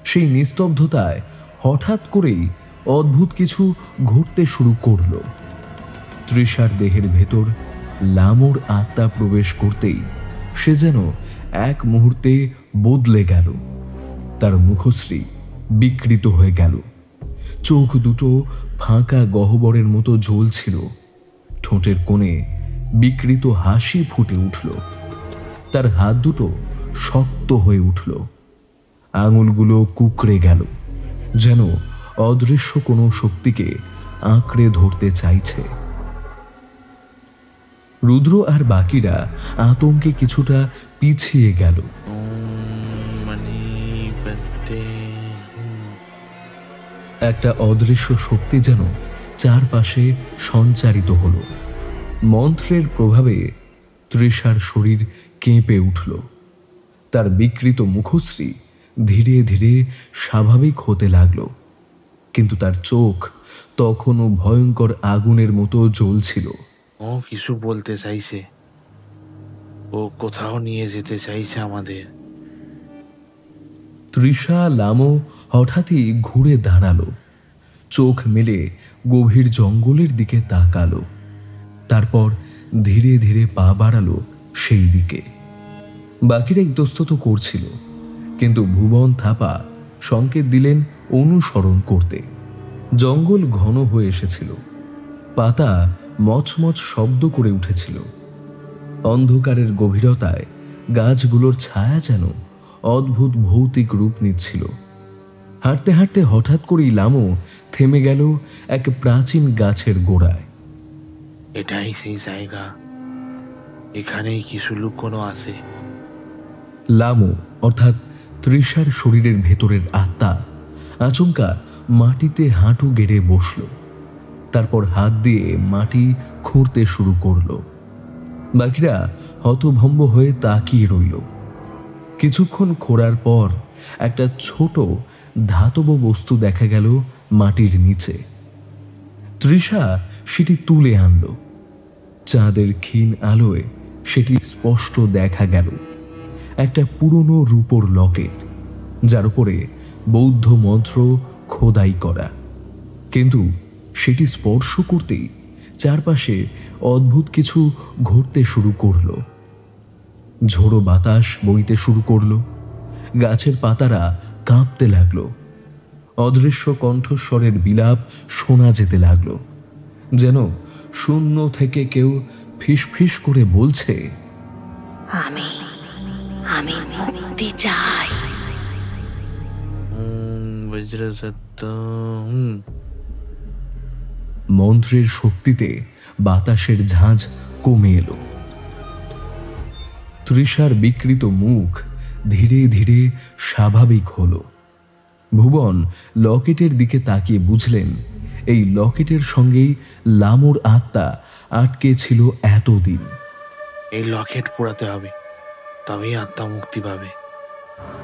সেই নিস্তব্ধতায় হঠাৎ করেই অদ্ভুত কিছু ঘটতে শুরু করল। তৃষার দেহের ভেতর লামোর আত্মা প্রবেশ করতেই সে যেন এক মুহূর্তে বদলে গেল। তার মুখশ্রী বিকৃত হয়ে গেল, চোখ দুটো ফাঁকা গহ্বরের মতো জ্বলছিল, ঠোঁটের কোণে বিকৃত হাসি ফুটে উঠল। তার হাত দুটো শক্ত হয়ে উঠল, আঙুলগুলো কুঁকড়ে গেল, যেন অদৃশ্য কোনো শক্তিকে আঁকড়ে ধরতে চাইছে। রুদ্র আর বাকিরা আতঙ্কে কিছুটা পিছিয়ে গেল। একটা অদৃশ্য শক্তি যেন চারপাশে সঞ্চারিত হলো। মন্ত্রের প্রভাবে তৃষার শরীর কেঁপে উঠল। তার বিকৃত মুখশ্রী ধীরে ধীরে স্বাভাবিক হতে লাগলো, কিন্তু তার চোখ তখনও ভয়ঙ্কর আগুনের মতো জ্বলছিল। ও কিছু বলতে চাইছে, ও কোথাও নিয়ে যেতে চাইছে আমাদের। তৃষা লামো হঠাৎই ঘুরে দাঁড়ালো, চোখ মেলে গভীর জঙ্গলের দিকে তাকালো, তারপর ধীরে ধীরে পা বাড়ালো সেই দিকে। বাকিরা ইতস্তত করছিল, কিন্তু ভুবন থাপা সংকেত দিলেন অনুসরণ করতে। জঙ্গল ঘন হয়ে এসেছিল, পাতা মচমচ শব্দ করে উঠেছিল। অন্ধকারের গভীরতায় গাছগুলোর ছায়া যেন অদ্ভুত ভৌতিক রূপ নিচ্ছিল। হাঁটতে হাঁটতে হঠাৎ করেই লামো থেমে গেল এক প্রাচীন গাছের গোড়ায়। এটাই সেই জায়গা, এখানেই কিছু লুকোনো আছে। লামো অর্থাৎ তৃষার শরীরের ভেতরের আত্মা আচমকা মাটিতে হাঁটু গেড়ে বসল, তারপর হাত দিয়ে মাটি খুঁড়তে শুরু করলো। বাকিরা হতভম্ব হয়ে তাকিয়ে রইল। কিছুক্ষণ খোঁড়ার পর একটা ছোট ধাতব বস্তু দেখা গেল মাটির নিচে। তৃষা সেটি তুলে আনল। চাঁদের ক্ষীণ আলোয় সেটি স্পষ্ট দেখা গেল, একটা পুরনো রূপোর লকেট, যার উপরে বৌদ্ধ মন্ত্র খোদাই করা। কিন্তু সেটি স্পর্শ করতেই চারপাশে অদ্ভুত কিছু ঘটতে শুরু করলো। ঝোড়ো বাতাস বইতে শুরু করলো, গাছের পাতারা কাঁপতে লাগলো, অদৃশ্য কণ্ঠস্বরের বিলাপ শোনা যেতে লাগলো, যেন শূন্য থেকে কেউ ফিসফিস করে বলছে, আমি আমি মুক্তি চাই। বজ্রসত্য। মন্ত্রের শক্তিতে বাতাসের ঝাঁঝ কমে এলো। তৃষার বিকৃত মুখ ধীরে ধীরে স্বাভাবিক হলো। ভুবন লকেটের দিকে তাকিয়ে বুঝলেন এই লকেটের সঙ্গেই লামোর আত্মা আটকে ছিল এতদিন। এই লকেট পোড়াতে হবে, তবেই আত্মা মুক্তি পাবে।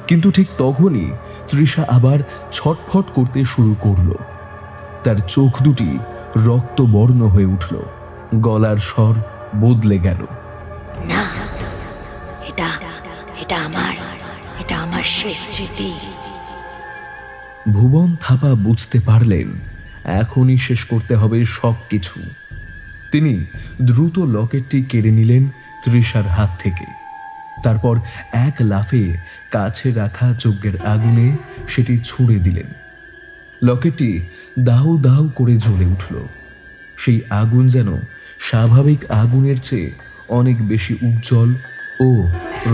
কিন্তু ঠিক তখনই তৃষা আবার ছটফট করতে শুরু করলো। তার চোখ দুটি রক্তবর্ণ হয়ে উঠল, গলার স্বর বদলে গেল। না, এটা এটা আমার শেষ স্মৃতি। ভুবন থাপা বুঝতে পারলেন এখনই শেষ করতে হবে সব কিছু। তিনি দ্রুত লকেটটি কেড়ে নিলেন তৃষার হাত থেকে, তারপর এক লাফে কাছে রাখা যজ্ঞের আগুনে সেটি ছুঁড়ে দিলেন। লকেটটি দাউ দাউ করে জ্বলে উঠল। সেই আগুন যেন স্বাভাবিক আগুনের চেয়ে অনেক বেশি উজ্জ্বল ও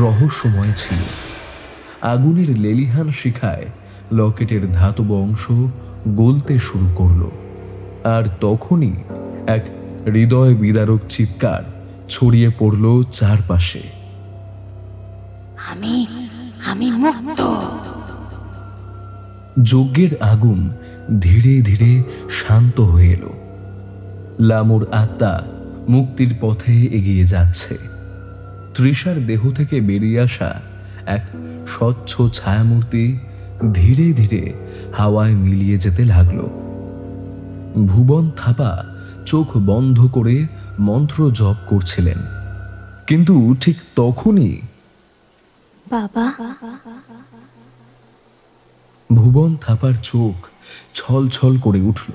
রহস্যময় ছিল। আগুনের লেলিহান শিখায় লকেটের ধাতব অংশ গলতে শুরু করলো, আর তখনই এক হৃদয় বিদারক চিৎকার ছড়িয়ে পড়ল চারপাশে। আমি মুক্ত। যজ্ঞের আগুন ধীরে ধীরে শান্ত হয়ে এলো। লামোর আত্মা মুক্তির পথে এগিয়ে যাচ্ছে। তৃষার দেহ থেকে বেরিয়ে আসা এক স্বচ্ছ ছায়ামূর্তি ধীরে ধীরে হাওয়ায় মিলিয়ে যেতে লাগলো। ভুবন থাপা চোখ বন্ধ করে মন্ত্র জপ করছিলেন, কিন্তু ঠিক তখনই বাবা, ভুবন থাপার চোখ ছল ছল করে উঠল।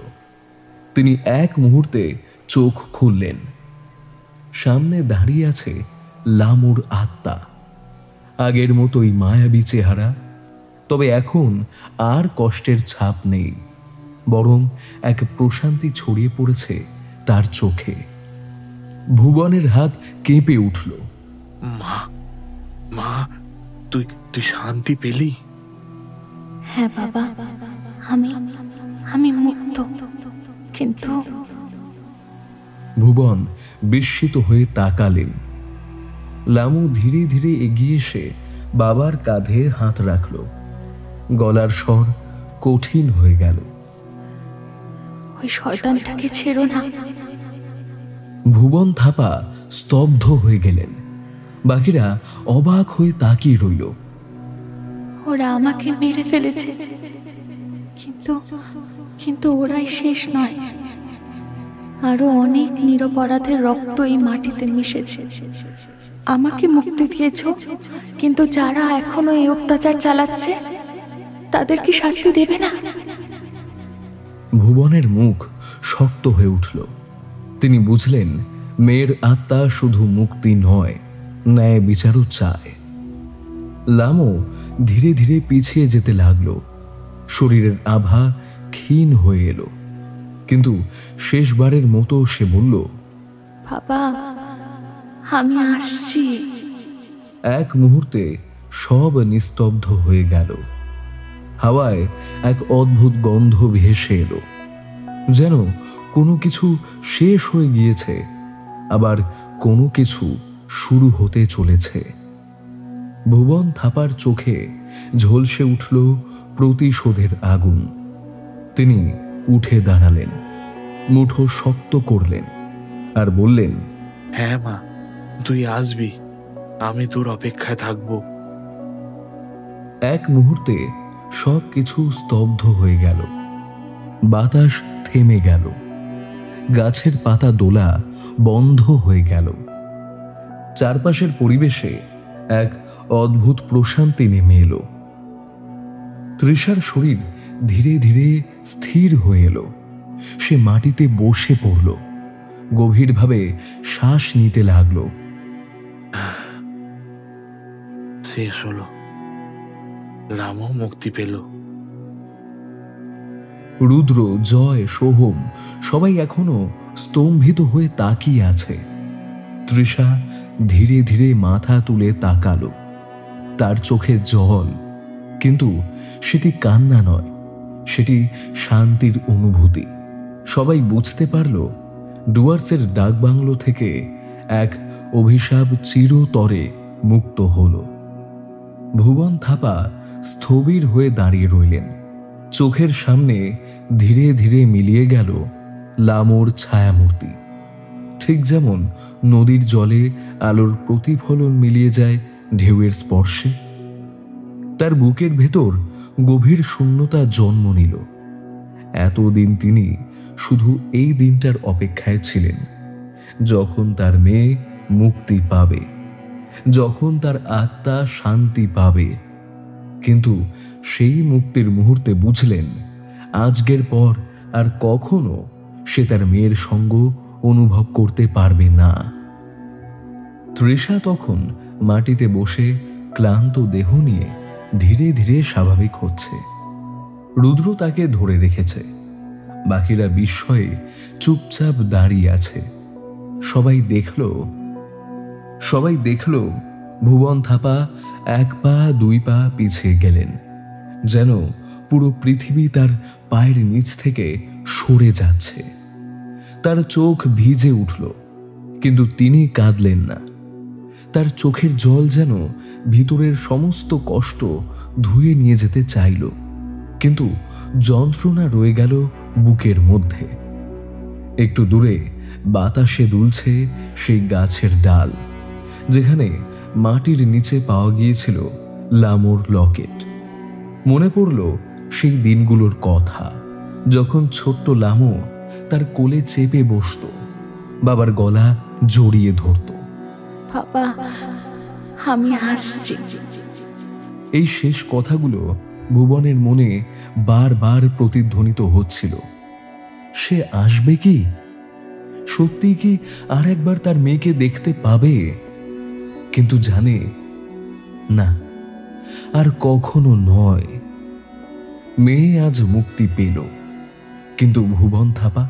তিনি এক মুহূর্তে চোখ খুললেন। সামনে দাঁড়িয়ে আছে লামুর আত্মা, আগের মতোই মায়াবী চেহারা। তবে এখন আর কষ্টের ছাপ নেই, বরং এক প্রশান্তি ছড়িয়ে পড়েছে তার চোখে। ভুবনের হাত কেঁপে উঠল। মা, মা, তুই তুই শান্তি পেলি? হ্যাঁ বাবা, আমি আমি মুক্ত। কিন্তু ভুবন বিস্মিত হয়ে তাকালেন। লামু ধীরে ধীরে এগিয়ে এসে বাবার কাঁধে হাত রাখল। গলার স্বর কঠিন হয়ে গেল। ওই শয়তানটাকে ছেড়ো না। ভুবন থাপা স্তব্ধ হয়ে গেলেন। বাকিরা অবাক হয়ে তাকিয়ে রইল। ওরা আমাকে মেরে ফেলেছে, কিন্তু কিন্তু ওরাই শেষ নয়। আরো অনেক নিরপরাধের রক্ত এই মাটিতে মিশেছে। আমাকে মুক্তি দিয়েছ, কিন্তু যারা এখনো এই অত্যাচার চালাচ্ছে তাদের কি শাস্তি দেবে না? ভুবনের মুখ শক্ত হয়ে উঠল। তিনি বুঝলেন মেয়ের আত্মা শুধু মুক্তি নয়, ন্যায় বিচারও চায়। লামো ধীরে ধীরে পিছিয়ে যেতে লাগলো। শরীরের আভা ক্ষীণ হয়ে এলো, কিন্তু শেষবারের মতো সে বলল, বাবা, আমি আসছি। এক মুহূর্তে সব নিস্তব্ধ হয়ে গেল। হাওয়ায় এক অদ্ভুত গন্ধ ভেসে এলো, যেন কোনো কিছু শেষ হয়ে গিয়েছে, আবার কোনো কিছু শুরু হতে চলেছে। ভুবন থাপার চোখে ঝলসে উঠল প্রতিশোধের আগুন। তিনি উঠে দাঁড়ালেন, মুঠো শক্ত করলেন আর বললেন, হ্যাঁ মা, তুই আসবি, আমি তোর অপেক্ষায় থাকবো। এক মুহূর্তে সব কিছু স্তব্ধ হয়ে গেল। বাতাস থেমে গেল, গাছের পাতা দোলা বন্ধ হয়ে গেল। চারপাশের পরিবেশে এক অদ্ভুত প্রশান্তি নেমে এলো। তৃষার শরীর ধীরে ধীরে স্থির হয়ে এলো। সে মাটিতে বসে পড়ল, গভীরভাবে শ্বাস নিতে লাগলো। শেষ হলো, লামো মুক্তি পেল। রুদ্র, জয়, সোহম সবাই এখনো স্তম্ভিত হয়ে তাকিয়ে আছে। তৃষা ধীরে ধীরে মাথা তুলে তাকালো। তার চোখে জল, কিন্তু সেটি কান্না নয়, সেটি শান্তির অনুভূতি। সবাই বুঝতে পারল ডুয়ার্সের ডাকবাংলো থেকে এক অভিশাপ চিরতরে মুক্ত হল। ভুবন থাপা স্থবির হয়ে দাঁড়িয়ে রইলেন। চোখের সামনে ধীরে ধীরে মিলিয়ে গেল লামোর ছায়ামূর্তি, ঠিক যেমন নদীর জলে আলোর প্রতিফলন মিলিয়ে যায় ঢেউয়ের স্পর্শে। তার বুকের ভেতর গভীর শূন্যতা জন্ম নিল। এতদিন তিনি শুধু এই দিনটার অপেক্ষায় ছিলেন, যখন তার মেয়ে মুক্তি পাবে, যখন তার আত্মা শান্তি পাবে। কিন্তু সেই মুক্তির মুহূর্তে বুঝলেন আজকের পর আর কখনো সে তার মেয়ের সঙ্গ অনুভব করতে পারবে না। তৃষা তখন মাটিতে বসে ক্লান্ত দেহ নিয়ে ধীরে ধীরে স্বাভাবিক হচ্ছে। রুদ্র তাকে ধরে রেখেছে। বাকিরা বিস্ময়ে চুপচাপ দাঁড়িয়ে আছে। সবাই দেখল ভুবন থাপা এক পা দুই পা পিছিয়ে গেলেন, যেন পুরো পৃথিবী তার পায়ের নিচ থেকে সরে যাচ্ছে। তার চোখ ভিজে উঠল, কিন্তু তিনি কাঁদলেন না। তার চোখের জল যেন ভিতরের সমস্ত কষ্ট ধুয়ে নিয়ে যেতে চাইল, কিন্তু যন্ত্রণা রয়ে গেল বুকের মধ্যে। একটু দূরে বাতাসে দুলছে সেই গাছের ডাল, যেখানে মাটির নিচে পাওয়া গিয়েছিল লামোর লকেট। মনে পড়ল সেই দিনগুলোর কথা, যখন ছোট্ট লামো তার কোলে চেপে বসত, বাবার গলা জড়িয়ে ধরত। বাবা, আমি আসছি। এই শেষ কথাগুলো ভুবনের মনে বারবার প্রতিধ্বনিত হচ্ছিল, সে আসবে কি? সত্যি কি আর একবার তার মেয়েকে দেখতে পাবে? কিন্তু জানে না, আর কখনো নয়। মেয়ে আজ মুক্তি পেল, কিন্তু ভুবন থাপা,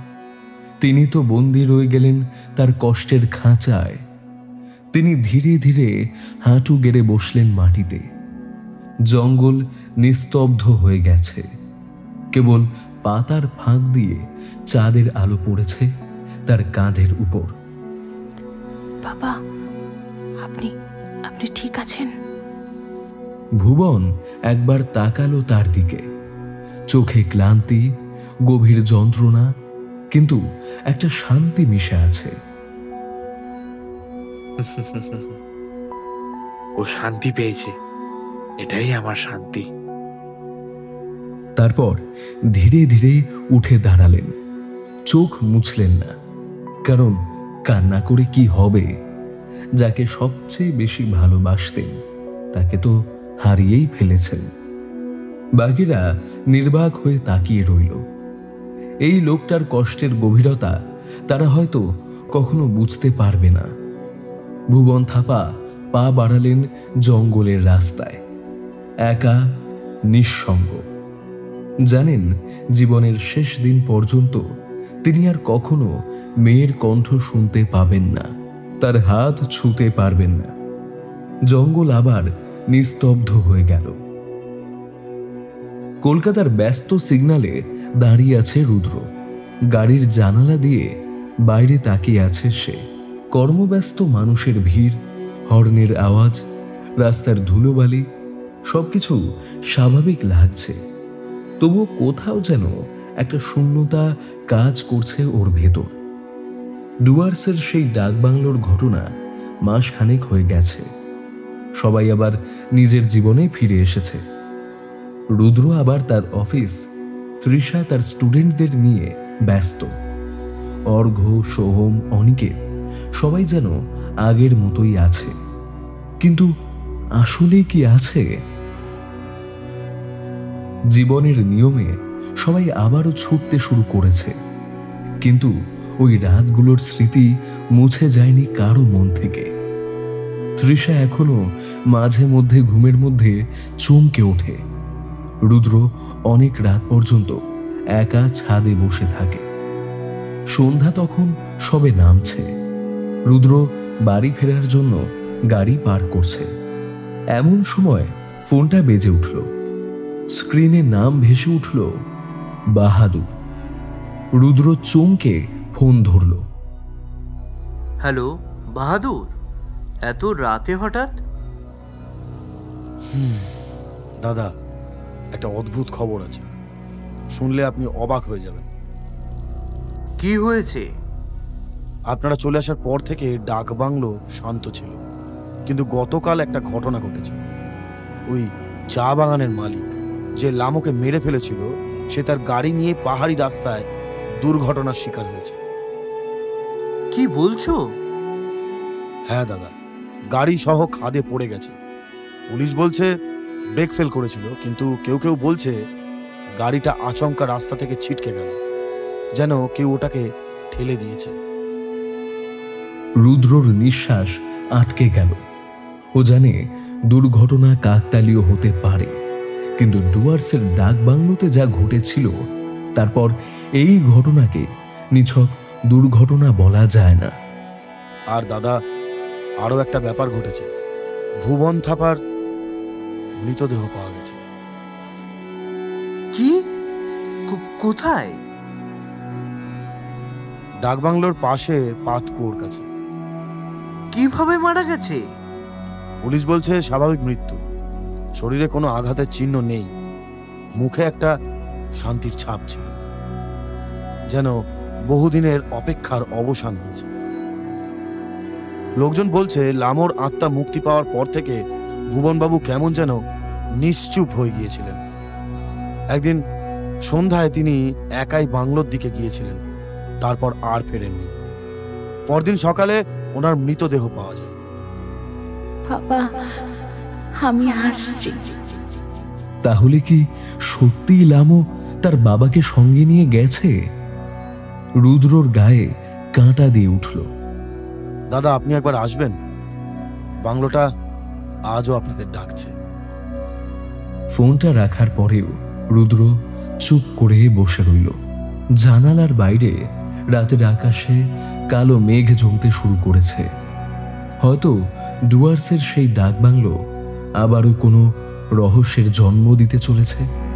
তিনি তো বন্দী রয়ে গেলেন তার কষ্টের খাঁচায়। তিনি ধীরে ধীরে হাঁটু গেড়ে বসলেন মাটিতে। জঙ্গল নিস্তব্ধ হয়ে গেছে, কেবল পাতার ফাঁক দিয়ে চাঁদের আলো পড়েছে তার কাঁধের উপর। বাবা, আপনি আপনি ঠিক আছেন? ভুবন একবার তাকালো তার দিকে, চোখে ক্লান্তি, গভীর যন্ত্রণা, কিন্তু একটা শান্তি মিশে আছে। ও শান্তি পেয়েছে, এটাই আমার শান্তি। তারপর ধীরে ধীরে উঠে দাঁড়ালেন, চোখ মুছলেন না, কারণ কান্না করে কি হবে? যাকে সবচেয়ে বেশি ভালোবাসতেন তাকে তো হারিয়েই ফেলেছেন। বাকিরা নির্বাক হয়ে তাকিয়ে রইল। এই লোকটার কষ্টের গভীরতা তারা হয়তো কখনো বুঝতে পারবে না। ভুবন থাপা পা বাড়ালেন জঙ্গলের রাস্তায়, একা, নিঃসঙ্গ। জানেন, জীবনের শেষ দিন পর্যন্ত তিনি আর কখনো মেয়ের কণ্ঠ শুনতে পাবেন না, তার হাত ছুঁতে পারবেন না। জঙ্গল আবার নিস্তব্ধ হয়ে গেল। কলকাতার ব্যস্ত সিগন্যালে দাঁড়িয়ে আছে রুদ্র। গাড়ির জানালা দিয়ে বাইরে তাকিয়ে আছে সে। কর্মব্যস্ত মানুষের ভিড়, হর্নের আওয়াজ, রাস্তার ধুলোবালি, সবকিছু স্বাভাবিক লাগছে, তবুও কোথাও যেন একটা শূন্যতা কাজ করছে ওর ভেতর। ডুয়ার্সের সেই ডাকবাংলোর ঘটনা মাসখানেক হয়ে গেছে। সবাই আবার নিজের জীবনে ফিরে এসেছে। রুদ্র আবার তার অফিস, তৃষা তার স্টুডেন্টদের নিয়ে ব্যস্ত। অর্ঘ্য, সোহম, অনিকেত সবাই যেন আগের মতোই আছে, কিন্তু আসলে কি আছে? জীবনের নিয়মে সবাই আবারও ছুটতে শুরু করেছে, কিন্তু ওই রাতগুলোর স্মৃতি মুছে যায়নি কারো মন থেকে। তৃষা এখনো মাঝে মধ্যে ঘুমের মধ্যে চমকে ওঠে। রুদ্র অনেক রাত পর্যন্ত একা ছাদে বসে থাকে। সন্ধ্যা তখন সবে নামছে। রুদ্র বাড়ি ফেরার জন্য গাড়ি পার করছে। এমন সময় ফোনটা বেজে উঠল। স্ক্রিনে নাম ভেসে উঠল বাহাদুর। রুদ্র চমকে ফোন ধরল। হ্যালো বাহাদুর, এত রাতে হঠাৎ? দাদা, একটা অদ্ভুত খবর আছে, শুনলে আপনি অবাক হয়ে যাবেন। কি হয়েছে? আপনারা চলে আসার পর থেকে ডাকবাংলো শান্ত ছিল, কিন্তু গতকাল একটা ঘটনা ঘটেছে। ওই চা বাগানের মালিক যে লামোকে মেরে ফেলেছিল, সে তার গাড়ি নিয়ে পাহাড়ি রাস্তায় দুর্ঘটনার শিকার হয়েছে। কি বলছো? হ্যাঁ দাদা, গাড়ি সহ খাদে পড়ে গেছে। পুলিশ বলছে ব্রেক ফেল করেছিল, কিন্তু কেউ কেউ বলছে গাড়িটা আচমকা রাস্তা থেকে ছিটকে গেল, যেন কেউ ওটাকে ঠেলে দিয়েছে। রুদ্রর নিঃশ্বাস আটকে গেল। ও জানে দুর্ঘটনা কাকতালীয় হতে পারে, কিন্তু ডুয়ার্সের ডাকবাংলোতে যা ঘটেছিল, তারপর এই ঘটনাকে নিছক দুর্ঘটনা বলা যায় না। আর দাদা, আরো একটা ব্যাপার ঘটেছে। ভুবন থাপার মৃতদেহ পাওয়া গেছে। কি? কোথায়? ডাকবাংলোর পাশে পাতকুয়োর কাছে। কিভাবে মারা গেছে? পুলিশ বলছে স্বাভাবিক মৃত্যু। শরীরে কোনো আঘাতের চিহ্ন নেই, মুখে একটা শান্তির ছাপ ছিল, যেন বহুদিনের অপেক্ষার অবসান হয়েছে। লোকজন বলছে লামোর আত্মা মুক্তি পাওয়ার পর থেকে ভুবনবাবু কেমন যেন নিশ্চুপ হয়ে গিয়েছিলেন। একদিন সন্ধ্যায় তিনি একাই বাংলোর দিকে গিয়েছিলেন, তারপর আর ফেরেননি। পরদিন সকালে ওনার মৃতদেহ পাওয়া যায়। বাবা, আমি আসছি। তাহলে কি সত্যিই লামো তার বাবাকে সঙ্গে নিয়ে গেছে? রুদ্রর গায়ে কাঁটা দিয়ে উঠল। দাদা, আপনি একবার আসবেন? বাংলোটা আজও আপনাদের ডাকছে। ফোনটা রাখার পরেও রুদ্র চুপ করে বসে রইল। জানালার বাইরে রাতের আকাশে কালো মেঘ জমতে শুরু করেছে। হয়তো ডুয়ার্সের সেই ডাকবাংলো আবারও কোনো রহস্যের জন্ম দিতে চলেছে।